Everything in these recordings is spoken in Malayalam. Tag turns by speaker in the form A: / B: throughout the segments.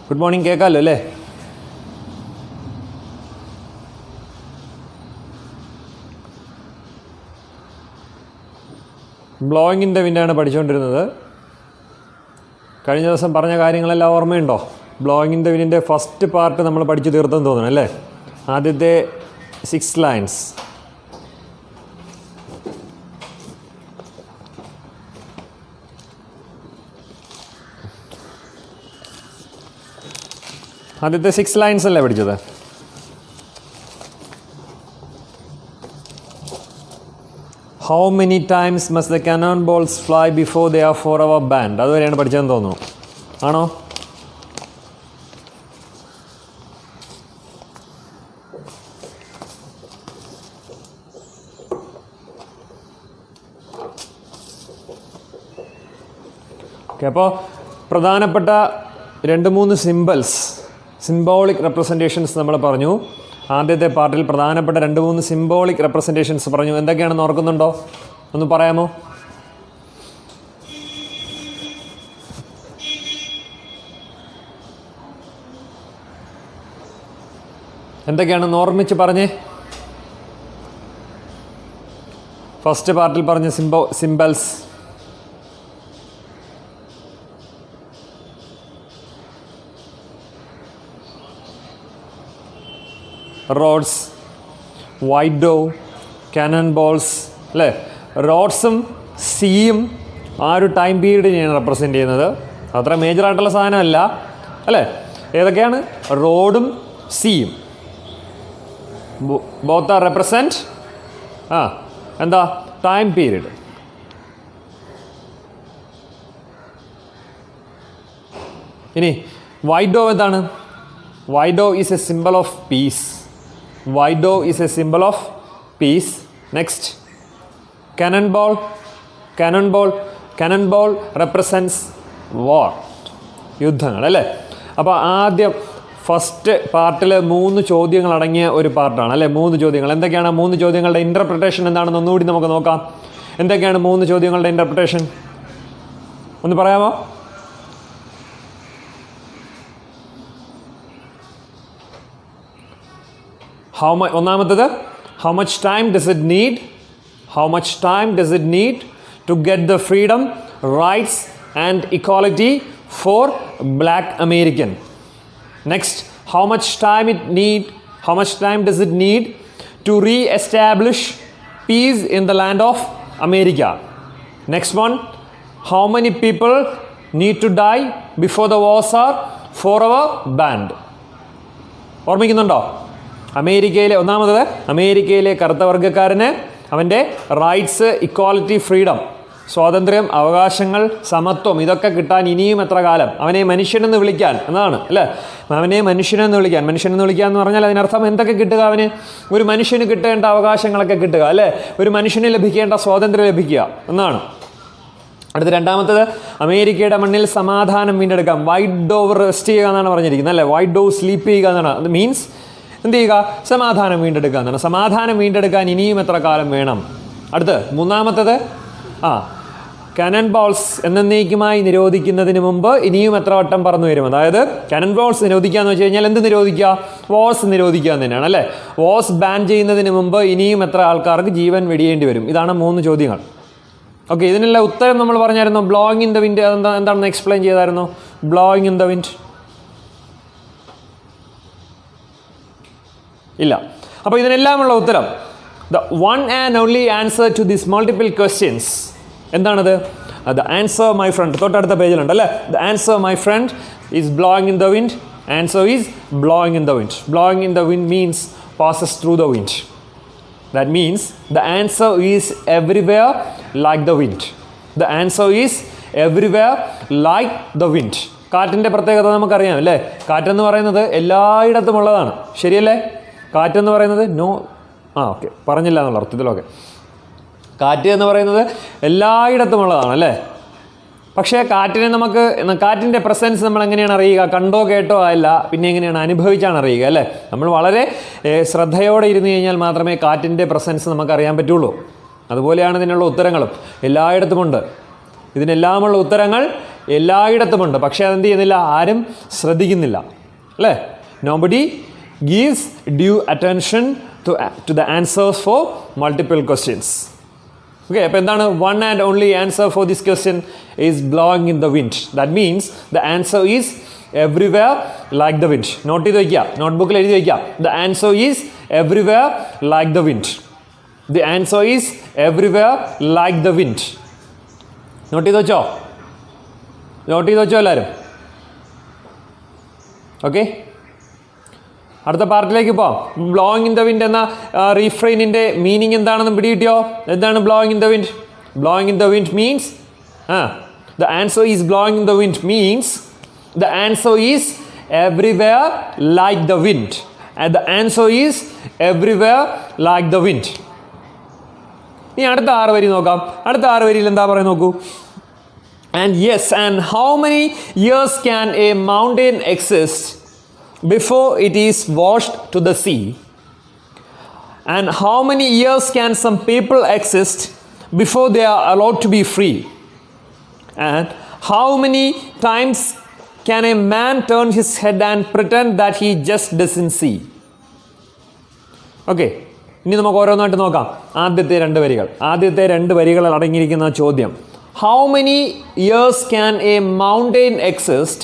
A: ഗുഡ് മോർണിംഗ്, കേൾക്കാമല്ലോ അല്ലേ? ബ്ലോയിങ് ഇൻ ദ വിൻഡാണ് പഠിച്ചുകൊണ്ടിരുന്നത്. കഴിഞ്ഞ ദിവസം പറഞ്ഞ കാര്യങ്ങളെല്ലാം ഓർമ്മയുണ്ടോ? ബ്ലോയിങ് ഇൻ ദ വിൻഡിൻ്റെ ഫസ്റ്റ് പാർട്ട് നമ്മൾ പഠിച്ചു തീർത്തെന്ന് തോന്നണം അല്ലേ? ആദ്യത്തെ 6 ലൈൻസ്. ആദ്യത്തെ 6 ലൈൻസ് അല്ലേ പഠിച്ചത്? How many times must the cannonballs fly before they are forever banned? അതുവരെയാണ് പഠിച്ചതെന്ന് തോന്നുന്നു. ആണോ? ഓക്കെ, അപ്പോൾ പ്രധാനപ്പെട്ട 2-3 സിംബോളിക് റെപ്രസെൻറ്റേഷൻസ് നമ്മൾ പറഞ്ഞു. ആദ്യത്തെ പാർട്ടിൽ പ്രധാനപ്പെട്ട 2-3 സിംബോളിക് റെപ്രസെൻറ്റേഷൻസ് പറഞ്ഞു. എന്തൊക്കെയാണെന്ന് ഓർക്കുന്നുണ്ടോ? ഒന്ന് പറയാമോ? എന്തൊക്കെയാണെന്ന് ഓർമ്മിച്ച് പറഞ്ഞേ. ഫസ്റ്റ് പാർട്ടിൽ പറഞ്ഞ സിംബൽസ് റോഡ്സ്, വൈറ്റ് ഡോ, കാനൺ ബോൾസ് അല്ലേ? റോഡ്സും സീയും ആ ഒരു ടൈം പീരീഡിനെയാണ് റെപ്രസെൻ്റ് ചെയ്യുന്നത്. അത്ര മേജറായിട്ടുള്ള സാധനമല്ല അല്ലേ? ഏതൊക്കെയാണ്? റോഡും സീയും. ബോത്ത് ആർ റെപ്രസെൻറ്റ് എന്താ? Time period. ഇനി വൈറ്റ് ഡോ എന്താണ്? White dove is a symbol of peace. White dove is a symbol of peace. Next, cannonball represents war. യുദ്ധങ്ങൾ അല്ലേ? അപ്പോൾ ആദ്യം ഫസ്റ്റ് പാർട്ടിൽ 3 ചോദ്യങ്ങൾ അടങ്ങിയ ഒരു പാർട്ടാണ് അല്ലേ? 3 ചോദ്യങ്ങൾ. എന്തൊക്കെയാണ് 3 ചോദ്യങ്ങളുടെ ഇൻ്റർപ്രിട്ടേഷൻ എന്താണെന്ന് ഒന്നുകൂടി നമുക്ക് നോക്കാം. എന്തൊക്കെയാണ് 3 ചോദ്യങ്ങളുടെ ഇൻ്റർപ്രിട്ടേഷൻ? ഒന്ന് പറയാമോ? ഒന്നാമത്തത്, how much time does it need to get the freedom, rights and equality for black American? Next, how much time does it need to re-establish peace in the land of America? Next one, how many people need to die before the wars are forever banned? ഓർമ്മിക്കുന്നുണ്ടോ? ഒന്നാമത് അമേരിക്കയിലെ കറുത്തവർഗ്ഗക്കാരന് അവൻ്റെ റൈറ്റ്സ്, ഇക്വാലിറ്റി, ഫ്രീഡം, സ്വാതന്ത്ര്യം, അവകാശങ്ങൾ, സമത്വം ഇതൊക്കെ കിട്ടാൻ ഇനിയും എത്ര കാലം? അവനെ മനുഷ്യനെന്ന് വിളിക്കാൻ എന്നതാണ് അല്ലേ? അവനെ മനുഷ്യനെന്ന് വിളിക്കുക എന്ന് പറഞ്ഞാൽ അതിനർത്ഥം എന്തൊക്കെ കിട്ടുക? അവന് ഒരു മനുഷ്യന് കിട്ടേണ്ട അവകാശങ്ങളൊക്കെ കിട്ടുക അല്ലേ? ഒരു മനുഷ്യന് ലഭിക്കേണ്ട സ്വാതന്ത്ര്യം ലഭിക്കുക എന്നാണ്. അടുത്ത രണ്ടാമത്തത്, അമേരിക്കയുടെ മണ്ണിൽ സമാധാനം വീണ്ടെടുക്കാം. വൈറ്റ് ഡോവ് റെസ്റ്റ് ചെയ്യുക എന്നാണ് പറഞ്ഞിരിക്കുന്നത് അല്ലേ? വൈറ്റ് ഡോവ് സ്ലീപ്പ് ചെയ്യുക എന്നാണ്. അത് മീൻസ് എന്ത് ചെയ്യുക? സമാധാനം വീണ്ടെടുക്കുക എന്നാണ്. സമാധാനം വീണ്ടെടുക്കാൻ ഇനിയും എത്ര കാലം വേണം? അടുത്ത് മൂന്നാമത്തത്, കാനൺ ബോൾസ് എന്നേക്കുമായി നിരോധിക്കുന്നതിന് മുമ്പ് ഇനിയും എത്ര വട്ടം പറന്നു വരും? അതായത് കാനൺ ബോൾസ് നിരോധിക്കുക എന്ന് വെച്ച് കഴിഞ്ഞാൽ എന്ത് നിരോധിക്കുക? വാർസ് നിരോധിക്കുക എന്ന് തന്നെയാണ് അല്ലേ? വാർസ് ബാൻ ചെയ്യുന്നതിന് മുമ്പ് ഇനിയും എത്ര ആൾക്കാർക്ക് ജീവൻ വെടിയേണ്ടി വരും? ഇതാണ് 3 ചോദ്യങ്ങൾ. ഓക്കെ, ഇതിനുള്ള ഉത്തരം നമ്മൾ പറഞ്ഞായിരുന്നു. ബ്ലോയിങ് ഇൻ ദ വിൻഡ് എന്താണെന്ന് എക്സ്പ്ലെയിൻ ചെയ്തായിരുന്നു. ബ്ലോയിങ് ഇൻ ദ വിൻഡ് ഇല്ല. അപ്പോൾ ഇതിനെല്ലാമുള്ള ഉത്തരം, the one and only answer to this multiple questions എന്താണത്? ദ ആൻസർ മൈ ഫ്രണ്ട് തൊട്ടടുത്ത പേജിലുണ്ട് അല്ലേ? The answer my friend is blowing in the wind. Answer is blowing in the wind. Blowing in the wind means passes through the wind. That means the answer is everywhere like the wind. The answer is everywhere like the wind. കാറ്റിൻ്റെ പ്രത്യേകത നമുക്കറിയാം അല്ലേ? കാറ്റെന്ന് പറയുന്നത് എല്ലായിടത്തും ഉള്ളതാണ്. ശരിയല്ലേ? കാറ്റെന്ന് പറയുന്നത് ഓക്കെ പറഞ്ഞില്ല എന്നുള്ള അർത്ഥത്തിലൊക്കെ. കാറ്റ് എന്ന് പറയുന്നത് എല്ലായിടത്തും ഉള്ളതാണ് അല്ലേ? പക്ഷേ കാറ്റിൻ്റെ പ്രസൻസ് നമ്മൾ എങ്ങനെയാണ് അറിയുക? കണ്ടോ കേട്ടോ അല്ല, പിന്നെ എങ്ങനെയാണ് അനുഭവിച്ചാണ് അറിയുക അല്ലേ? നമ്മൾ വളരെ ശ്രദ്ധയോടെ ഇരുന്ന് കഴിഞ്ഞാൽ മാത്രമേ കാറ്റിൻ്റെ പ്രസൻസ് നമുക്കറിയാൻ പറ്റുള്ളൂ. അതുപോലെയാണ് ഇതിനുള്ള ഉത്തരങ്ങളും എല്ലായിടത്തുമുണ്ട്. ഇതിനെല്ലാമുള്ള ഉത്തരങ്ങൾ എല്ലായിടത്തുമുണ്ട്. പക്ഷേ അതെന്ത് ചെയ്യുന്നില്ല, ആരും ശ്രദ്ധിക്കുന്നില്ല അല്ലേ. Nobody gives due attention to the answers four multiple questions. Okay, അപ്പോൾ എന്താണ് one and only answer for this question is blowing in the wind. That means the answer is everywhere like the wind. Not ചെയ്ത് വയ്ക്കുക, നോട്ട്ബുക്കിൽ എഴുതി വയ്ക്കുക. The answer is everywhere like the wind. The answer is everywhere like the wind. Not ചെയ്ത് വെച്ചോ, നോട്ട് ചെയ്ത് വെച്ചോ എല്ലാവരും. ഓക്കെ, അടുത്ത പാർട്ടിലേക്ക് പോവാം. ബ്ലോയിങ് ഇൻ ദ വിൻഡ് എന്ന റീഫ്രെയിനിൻ്റെ മീനിങ് എന്താണെന്ന് പിടികിട്ടിയോ? എന്താണ് blowing in the wind? Blowing in the wind means the answer is blowing in the wind means the answer is everywhere like the wind. And the answer is everywhere like the wind. ഇനി അടുത്ത 6 വരി നോക്കാം. അടുത്ത 6 വരിയിൽ എന്താ പറയുക നോക്കൂ. And yes, and how many years can a mountain exist before it is washed to the sea? And how many years can some people exist before they are allowed to be free? And how many times can a man turn his head and pretend that he just doesn't see? Okay, ഇനി നമുക്ക് ഓരോന്നായിട്ട് നോക്കാം. ആദ്യത്തെ 2 വരികൾ അടങ്ങിയിരിക്കുന്ന ചോദ്യം, how many years can a mountain exist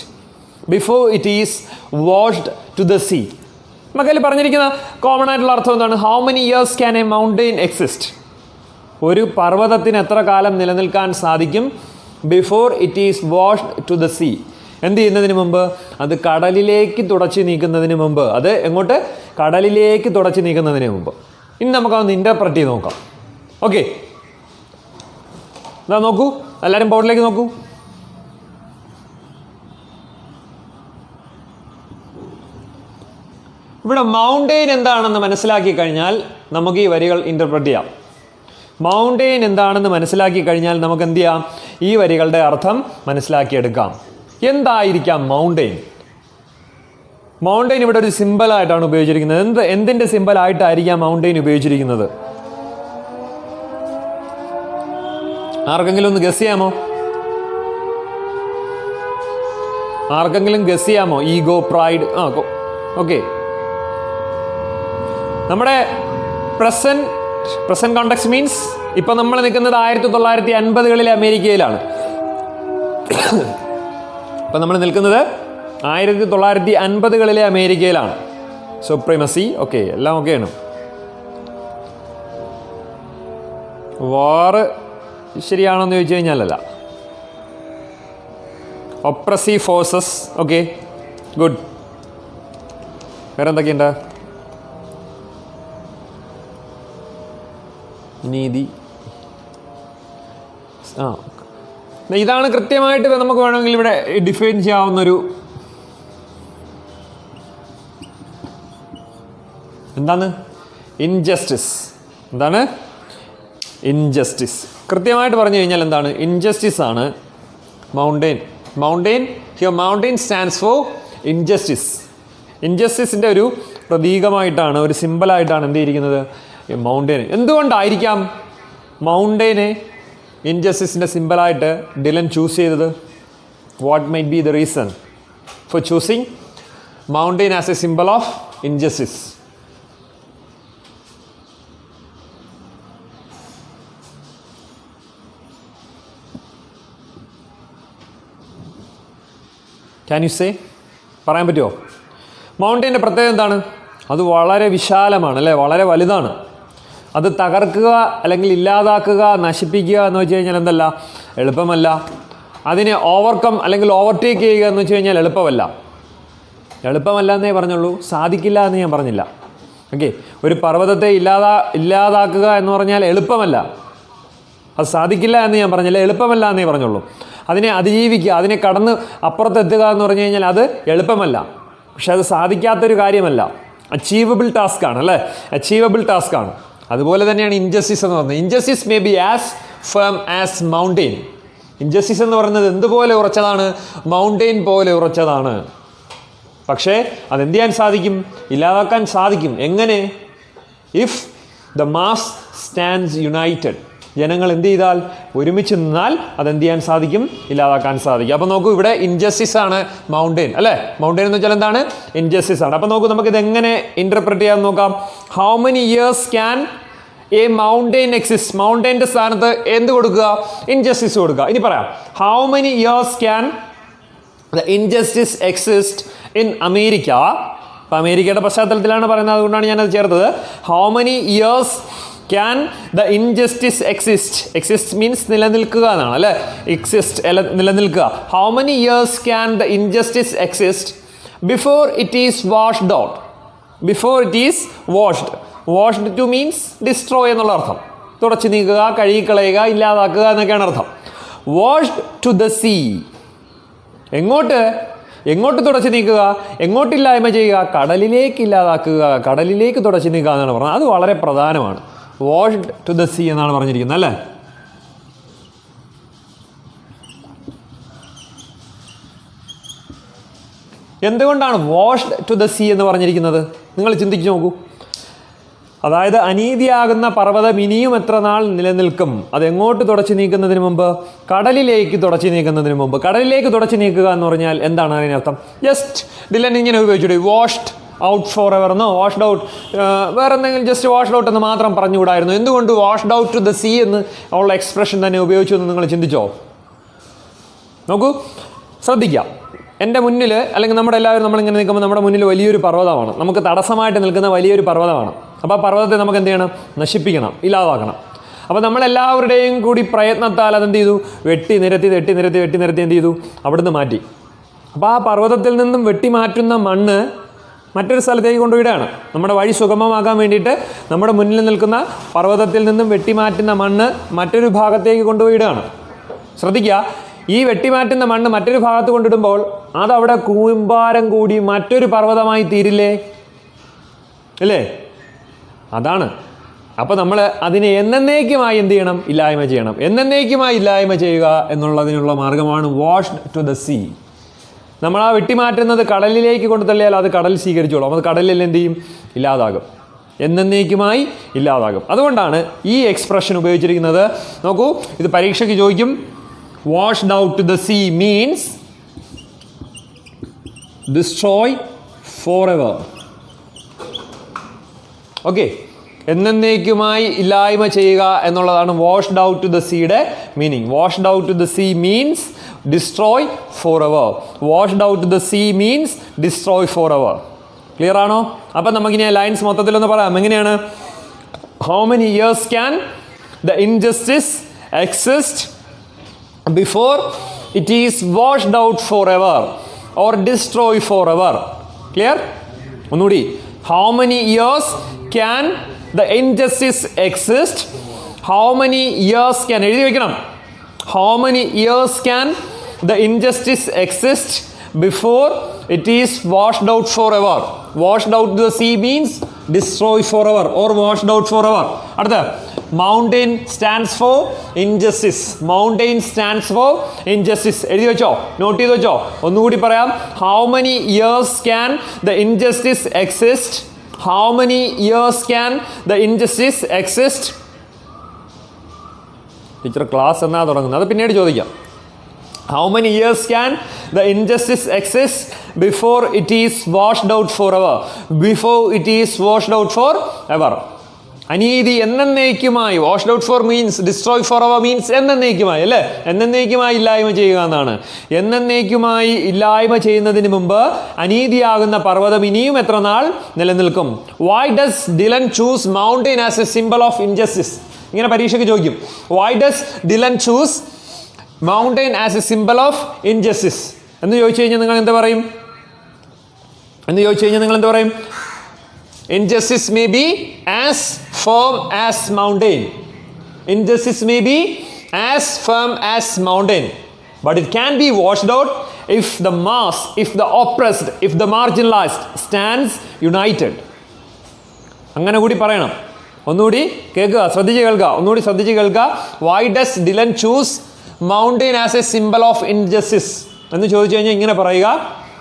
A: before it is washed to the sea? നമുക്കതിൽ പറഞ്ഞിരിക്കുന്ന കോമൺ ആയിട്ടുള്ള അർത്ഥം എന്താണ്? how many years can a mountain exist? ഒരു പർവ്വതത്തിന് എത്ര കാലം നിലനിൽക്കാൻ സാധിക്കും? before it is washed to the sea. എന്ത് ചെയ്യുന്നതിന് മുമ്പ്? അത് കടലിലേക്ക് തുടച്ചു നീക്കുന്നതിന് മുമ്പ്. അത് എങ്ങോട്ട്? കടലിലേക്ക് തുടച്ചു നീക്കുന്നതിന് മുമ്പ്. ഇനി നമുക്കതൊന്ന് ഇൻ്റർപ്രറ്റ് ചെയ്ത് നോക്കാം. ഓക്കെ, ഇതാ നോക്കൂ, എല്ലാവരും ബോർഡിലേക്ക് നോക്കൂ. ഇവിടെ മൗണ്ടെയിൻ എന്താണെന്ന് മനസ്സിലാക്കി കഴിഞ്ഞാൽ നമുക്ക് ഈ വരികൾ ഇൻ്റർപ്രറ്റ് ചെയ്യാം. മൗണ്ടെയിൻ എന്താണെന്ന് മനസ്സിലാക്കി കഴിഞ്ഞാൽ നമുക്ക് എന്ത് ചെയ്യാം? ഈ വരികളുടെ അർത്ഥം മനസ്സിലാക്കിയെടുക്കാം. എന്തായിരിക്കാം മൗണ്ടെയിൻ? മൗണ്ടെയിൻ ഇവിടെ ഒരു സിമ്പിളായിട്ടാണ് ഉപയോഗിച്ചിരിക്കുന്നത്. എന്തിൻ്റെ സിമ്പിളായിട്ടായിരിക്കാം മൗണ്ടെയിൻ ഉപയോഗിച്ചിരിക്കുന്നത്? ആർക്കെങ്കിലും ഒന്ന് ഗസ് ചെയ്യാമോ? ആർക്കെങ്കിലും ഗസ് ചെയ്യാമോ? Ego, pride. ഓക്കെ, നമ്മുടെ പ്രസന്റ് കോണ്ടെക്സ്റ്റ് മീൻസ് ഇപ്പം നമ്മൾ നിൽക്കുന്നത് 1950-കളിലെ അമേരിക്കയിലാണ്. ഇപ്പം നമ്മൾ നിൽക്കുന്നത് 1950-കളിലെ അമേരിക്കയിലാണ്. സുപ്രീമസി, ഓക്കെ, എല്ലാം ഓക്കെയാണ്. വാറ് ശരിയാണോന്ന് ചോദിച്ചു കഴിഞ്ഞാലല്ല. Oppressive forces, okay, good. വേറെ എന്തൊക്കെയുണ്ട്? നീതി. ഇതാണ് കൃത്യമായിട്ട് നമുക്ക് വേണമെങ്കിൽ ഇവിടെ ഡിഫൈൻ ചെയ്യാവുന്നൊരു എന്താണ്? ഇൻജസ്റ്റിസ്. എന്താണ്? ഇൻജസ്റ്റിസ്. കൃത്യമായിട്ട് പറഞ്ഞു കഴിഞ്ഞാൽ എന്താണ്? ഇൻജസ്റ്റിസ് ആണ് mountain. Mountain stands for injustice. ഇൻജസ്റ്റിസിൻ്റെ ഒരു പ്രതീകമായിട്ടാണ്, ഒരു സിമ്പിളായിട്ടാണ് എന്ത് ചെയ്തിരിക്കുന്നത്? മൗണ്ടെയിൻ. എന്തുകൊണ്ടായിരിക്കാം മൗണ്ടെയിനെ ഇൻജസ്റ്റിസിൻ്റെ സിമ്പിളായിട്ട് ഡിലൻ ചൂസ് ചെയ്തത്? What might be the reason for choosing mountain as A simple of injustice? Can you say? പറയാൻ പറ്റുമോ? മൗണ്ടെയിൻ്റെ പ്രത്യേകത എന്താണ്? അത് വളരെ വിശാലമാണ് അല്ലേ, വളരെ വലുതാണ്. അത് തകർക്കുക അല്ലെങ്കിൽ ഇല്ലാതാക്കുക, നശിപ്പിക്കുക എന്ന് വെച്ച് കഴിഞ്ഞാൽ എന്തല്ല? എളുപ്പമല്ല. അതിനെ ഓവർകം അല്ലെങ്കിൽ ഓവർടേക്ക് ചെയ്യുക എന്ന് വെച്ച് കഴിഞ്ഞാൽ എളുപ്പമല്ല എന്നേ പറഞ്ഞുള്ളൂ, സാധിക്കില്ല എന്ന് ഞാൻ പറഞ്ഞില്ല. ഓക്കെ, ഒരു പർവ്വതത്തെ ഇല്ലാതാക്കുക എന്ന് പറഞ്ഞാൽ എളുപ്പമല്ല, അത് സാധിക്കില്ല എന്ന് ഞാൻ പറഞ്ഞില്ല, എളുപ്പമല്ല എന്നേ പറഞ്ഞുള്ളൂ. അതിനെ അതിജീവിക്കുക, അതിനെ കടന്ന് അപ്പുറത്തെത്തുക എന്ന് പറഞ്ഞു കഴിഞ്ഞാൽ അത് എളുപ്പമല്ല, പക്ഷെ അത് സാധിക്കാത്തൊരു കാര്യമല്ല. അച്ചീവബിൾ ടാസ്ക് ആണ് അല്ലേ, അച്ചീവബിൾ ടാസ്ക് ആണ്. അതുപോലെ തന്നെയാണ് ഇൻജസ്റ്റിസ് എന്ന് പറയുന്നത്. Injustice may be as firm as mountain. Injustice എന്ന് പറയുന്നത് എന്തുപോലെ ഉറച്ചതാണ്? മൗണ്ടെയിൻ പോലെ ഉറച്ചതാണ്. പക്ഷേ അതെന്ത് ചെയ്യാൻ സാധിക്കും? ഇല്ലാതാക്കാൻ സാധിക്കും. എങ്ങനെ? If the mass stands United. ജനങ്ങൾ എന്ത് ചെയ്താൽ, ഒരുമിച്ച് നിന്നാൽ അതെന്ത് ചെയ്യാൻ സാധിക്കും, ഇല്ലാതാക്കാൻ സാധിക്കും. അപ്പോൾ നോക്കൂ, ഇവിടെ ഇൻജസ്റ്റിസ് ആണ് മൗണ്ടെയിൻ അല്ലേ. മൗണ്ടെയിൻ എന്ന് വെച്ചാൽ എന്താണ്, ഇൻജസ്റ്റിസ് ആണ്. അപ്പോൾ നോക്കൂ, നമുക്കിത് എങ്ങനെ ഇൻ്റർപ്രറ്റ് ചെയ്യാൻ നോക്കാം. How many years can a mountain exist? മൗണ്ടെയിൻ്റെ സ്ഥാനത്ത് എന്ത് കൊടുക്കുക, ഇൻജസ്റ്റിസ് കൊടുക്കുക. ഇനി പറയാം, how many years can the injustice exist in America. അപ്പോൾ അമേരിക്കയുടെ പശ്ചാത്തലത്തിലാണ് പറയുന്നത്, അതുകൊണ്ടാണ് ഞാനത് ചേർത്തത്. How many years can the injustice exist? Exist means നിലനിൽക്കുക എന്നാണ് അല്ലേ, എക്സിസ്റ്റ് നിലനിൽക്കുക. How many years can the injustice exist before it is washed out? Before it is washed, washed to means destroy എന്നുള്ള അർത്ഥം. തുടച്ചു നീക്കുക, കഴുകിക്കളയുക, ഇല്ലാതാക്കുക എന്നൊക്കെയാണ് അർത്ഥം. വാഷ്ഡ് ടു ദ സീ, എങ്ങോട്ട്, എങ്ങോട്ട് തുടച്ചു നീക്കുക, എങ്ങോട്ടില്ലായ്മ ചെയ്യുക, കടലിലേക്ക് ഇല്ലാതാക്കുക, കടലിലേക്ക് തുടച്ചു നീക്കുക എന്നാണ് പറഞ്ഞത്. അത് വളരെ പ്രധാനമാണ്. വാഷ്ഡ് ടു ദ സീ എന്നാണ് പറഞ്ഞിരിക്കുന്നത് അല്ലേ. എന്തുകൊണ്ടാണ് വാഷ്ഡ് ടു ദ സീ എന്ന് പറഞ്ഞിരിക്കുന്നത്? നിങ്ങൾ ചിന്തിച്ചു നോക്കൂ. അതായത് അനീതിയാകുന്ന പർവ്വതം ഇനിയും എത്ര നാൾ നിലനിൽക്കും? അതെങ്ങോട്ട് തുടച്ചു നീക്കുന്നതിന് മുമ്പ്? കടലിലേക്ക് തുടച്ചു നീക്കുന്നതിന് മുമ്പ്. കടലിലേക്ക് തുടച്ചു നീക്കുക എന്ന് പറഞ്ഞാൽ എന്താണ് അതിനർത്ഥം? ജസ്റ്റ് ഡിലൻ ഇങ്ങനെ ഉപയോഗിച്ചിട്ട് വാഷ്ഡ് ഔട്ട് ഫോർ എവർ എന്നോ വാഷ്ഡ് ഔട്ട് വേറെ എന്തെങ്കിലും ജസ്റ്റ് വാഷ്ഡ് ഔട്ട് എന്ന് മാത്രം പറഞ്ഞുകൂടായിരുന്നു. എന്തുകൊണ്ട് washed out to the see എന്ന് ഉള്ള എക്സ്പ്രഷൻ തന്നെ ഉപയോഗിച്ചു എന്ന് നിങ്ങൾ ചിന്തിച്ചോ? നോക്കൂ, ശ്രദ്ധിക്കാം. എൻ്റെ മുന്നിൽ അല്ലെങ്കിൽ നമ്മുടെ എല്ലാവരും നമ്മളിങ്ങനെ നിൽക്കുമ്പോൾ നമ്മുടെ മുന്നിൽ വലിയൊരു പർവ്വതമാണ്, നമുക്ക് തടസ്സമായിട്ട് നിൽക്കുന്ന വലിയൊരു പർവ്വതമാണ്. അപ്പോൾ ആ പർവ്വതത്തെ നമുക്ക് എന്ത് ചെയ്യണം? നശിപ്പിക്കണം, ഇല്ലാതാക്കണം. അപ്പോൾ നമ്മളെല്ലാവരുടെയും കൂടി പ്രയത്നത്താൽ അതെന്ത് ചെയ്തു? വെട്ടി നിരത്തി എന്ത് ചെയ്തു? അവിടുന്ന് മാറ്റി. അപ്പോൾ ആ പർവ്വതത്തിൽ നിന്നും വെട്ടി മാറ്റുന്ന മണ്ണ് മറ്റൊരു സ്ഥലത്തേക്ക് കൊണ്ടുപോയിടുകയാണ്. നമ്മുടെ വഴി സുഗമമാക്കാൻ വേണ്ടിയിട്ട് നമ്മുടെ മുന്നിൽ നിൽക്കുന്ന പർവ്വതത്തിൽ നിന്നും വെട്ടിമാറ്റുന്ന മണ്ണ് മറ്റൊരു ഭാഗത്തേക്ക് കൊണ്ടുപോയിടുകയാണ്. ശ്രദ്ധിക്കുക, ഈ വെട്ടിമാറ്റുന്ന മണ്ണ് മറ്റൊരു ഭാഗത്ത് കൊണ്ടിടുമ്പോൾ അതവിടെ കൂമ്പാരം കൂടി മറ്റൊരു പർവ്വതമായി തീരില്ലേ? അല്ലേ? അതാണ്. അപ്പോൾ നമ്മൾ അതിനെ എന്നേക്കുമായി എന്ത് ചെയ്യണം? ഇല്ലായ്മ ചെയ്യണം. എന്നേക്കുമായി ഇല്ലായ്മ ചെയ്യുക എന്നുള്ളതിനുള്ള മാർഗമാണ് വാഷ്ഡ് ടു ദ സീ. നമ്മൾ ആ വെട്ടിമാറ്റുന്നത് കടലിലേക്ക് കൊണ്ട് തള്ളിയാൽ അത് കടൽ സ്വീകരിച്ചോളും. അത് കടലിൽ എന്ത് ചെയ്യും? ഇല്ലാതാകും, എന്നേക്കുമായി ഇല്ലാതാകും. അതുകൊണ്ടാണ് ഈ എക്സ്പ്രഷൻ ഉപയോഗിച്ചിരിക്കുന്നത്. നോക്കൂ, ഇത് പരീക്ഷയ്ക്ക് ചോദിക്കും. Washed out to the sea means destroy forever. Okay, എന്നേക്കുമായി ഇല്ലായ്മ ചെയ്യുക എന്നുള്ളതാണ് വാഷ്ഡ് ഔട്ട് ടു ദ സീയുടെ meaning. Washed out to the sea means destroy forever. Washed out to the sea means destroy forever. Clear ആണോ? അപ്പം നമുക്കിനി ലൈൻസ് മൊത്തത്തിലൊന്ന് പറയാം. എങ്ങനെയാണ്? How many years can the injustice exist before it is washed out forever or destroy forever? Clear? ഒന്നുകൂടി. How many years can the injustice exist? How many years can എഴുതി വെക്കണം. How many years can the injustice exist before it is washed out forever? Washed out the sea means destroy forever or washed out forever. അടുത്ത mountain stands for injustice. Mountain stands for injustice. എഴുതി വെച്ചോ? നോട്ട് ചെയ്ത് വെച്ചോ? ഒന്നുകൂടി പറയാം. How many years can the injustice exist? How many years can the injustice exist? Teacher class എന്നാ തുടങ്ങുന്നത്? അത് പിന്നീട് ചോദിക്കാം. How many years can the injustice exist before it is washed out for ever? Before it is washed out for ever. അനീതി എന്നേക്കുമായി. Washed out four means destroy for ever means എന്നേക്കുമായി അല്ലേ? എന്നേക്കുമായി ഇല്ലായ്മ ചെയ്യുക എന്നാണ്. എന്നേക്കുമായി ഇല്ലായ്മ ചെയ്യുന്നതിന് മുമ്പ് അനീതിയാകുന്ന പർവ്വതം ഇനിയും എത്ര നാൾ നിലനിൽക്കും? Y does Dylan choose mountain as A symbol of injustice? ഇങ്ങനെ പരീക്ഷയ്ക്ക് ചോദിക്കും. Y does Dylan choose mountain as A symbol of injustice എന്ന് ചോദിച്ചു കഴിഞ്ഞാൽ നിങ്ങൾ എന്താ പറയും? Injustice may be as firm as mountain. Injustice may be as firm as mountain, but it can be washed out if the mass, if the oppressed, if the marginalized stands united. അങ്ങനെ കൂടി പറയണം. ഒന്നുകൂടി കേൾക്കുക, ശ്രദ്ധിച്ച് കേൾക്കുക. Why does Dylan choose mountain as a symbol of injustice എന്ന് ചോദിച്ചു കഴിഞ്ഞാൽ ഇങ്ങനെ പറയുക.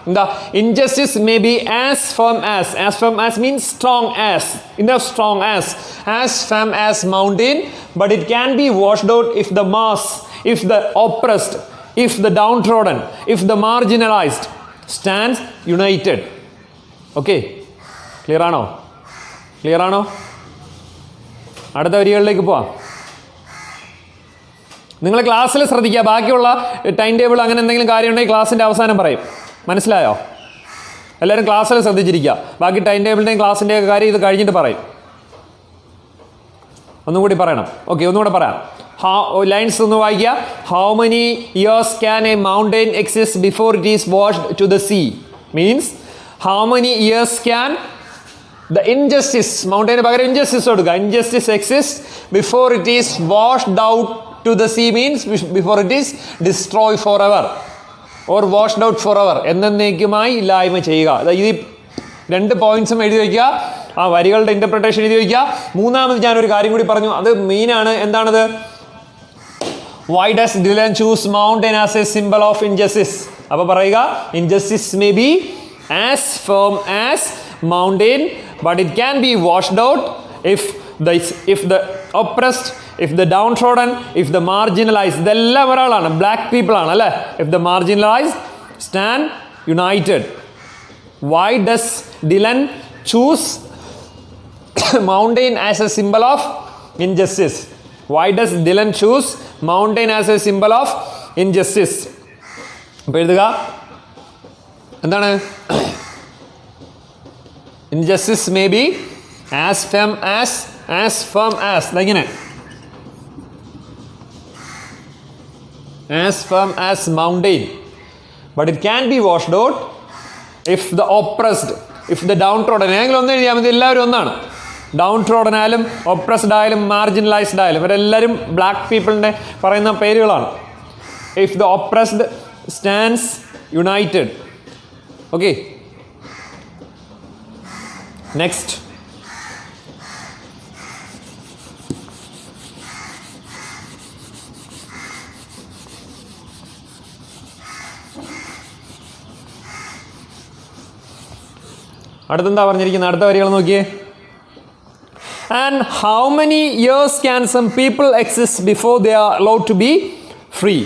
A: The injustice may be as firm as means strong as, enough strong as firm as mountain, but it can be washed out if the mass, if the oppressed, if the downtrodden, if the marginalized stands united. Okay, clear ആണോ? അടുത്ത വരികളിലേക്ക് പോവാം. നിങ്ങൾ ക്ലാസ്സിൽ ശ്രദ്ധിക്കുക, ബാക്കിയുള്ള ടൈം ടേബിൾ അങ്ങനെ എന്തെങ്കിലും കാര്യം ഉണ്ടെങ്കിൽ ക്ലാസ്സിൻ്റെ അവസാനം പറയും. മനസ്സിലായോ? എല്ലാവരും ക്ലാസ്സിൽ ശ്രദ്ധിച്ചിരിക്കുക. ബാക്കി ടൈം ടേബിളിൻ്റെയും ക്ലാസ്സിൻ്റെയൊക്കെ കാര്യം ഇത് കഴിഞ്ഞിട്ട് പറയും. ഒന്നുകൂടി പറയണം. ഓക്കെ, ഒന്നുകൂടെ പറയാം. ലൈൻസ് ഒന്ന് വായിക്കുക. How many years can a mountain exist before it is washed to the sea? Means how many years can the injustice, mountain പകരം injustice കൊടുക്കുക. Injustice exists before it is washed out to the sea, means before it is destroyed forever or washed out forever. എന്നേക്കുമായി ഇല്ലായ്മ ചെയ്യുക. ഇത് രണ്ട് പോയിന്റ്സും എഴുതി വയ്ക്കുക. ആ വരികളുടെ ഇന്റർപ്രിട്ടേഷൻ എഴുതി വയ്ക്കുക. മൂന്നാമത് ഞാനൊരു കാര്യം കൂടി പറഞ്ഞു, അത് മെയിനാണ്. എന്താണത്? Why does Dylan choose mountain as a symbol of injustice? അപ്പോൾ പറയുക, injustice may be as firm as mountain, but it can be washed out if the oppressed, if the downtrodden, if the marginalized, ഇതെല്ലാം ഒരാളാണ്, ബ്ലാക്ക് പീപ്പിൾ ആണ് അല്ലേ? If the marginalized stand united. Why does Dylan choose mountain as a symbol of injustice? Why does Dylan choose mountain as a symbol of injustice? അപ്പോൾ എഴുതുക, എന്താണ്? Injustice may be as firm as ഇങ്ങനെ, as firm as mountain, but it can be washed out if the oppressed, if the downtrodden. ഏതെങ്കിലും ഒന്ന് എഴുതിയാൽ മതി, എല്ലാവരും ഒന്നാണ്. ഡൗൺട്രോഡൻ ആയാലും ഒപ്രസ്ഡ് ആയാലും മാർജിനലൈസ്ഡ് ആയാലും ഇവരെല്ലാവരും ബ്ലാക്ക് പീപ്പിളിൻ്റെ പറയുന്ന പേരുകളാണ്. If the oppressed stands united. Okay, next. അടുത്തെന്താ പറഞ്ഞിരിക്കുന്നത്? അടുത്ത വരികൾ നോക്കിയേ. And how many years can some people exist before they are allowed to be free?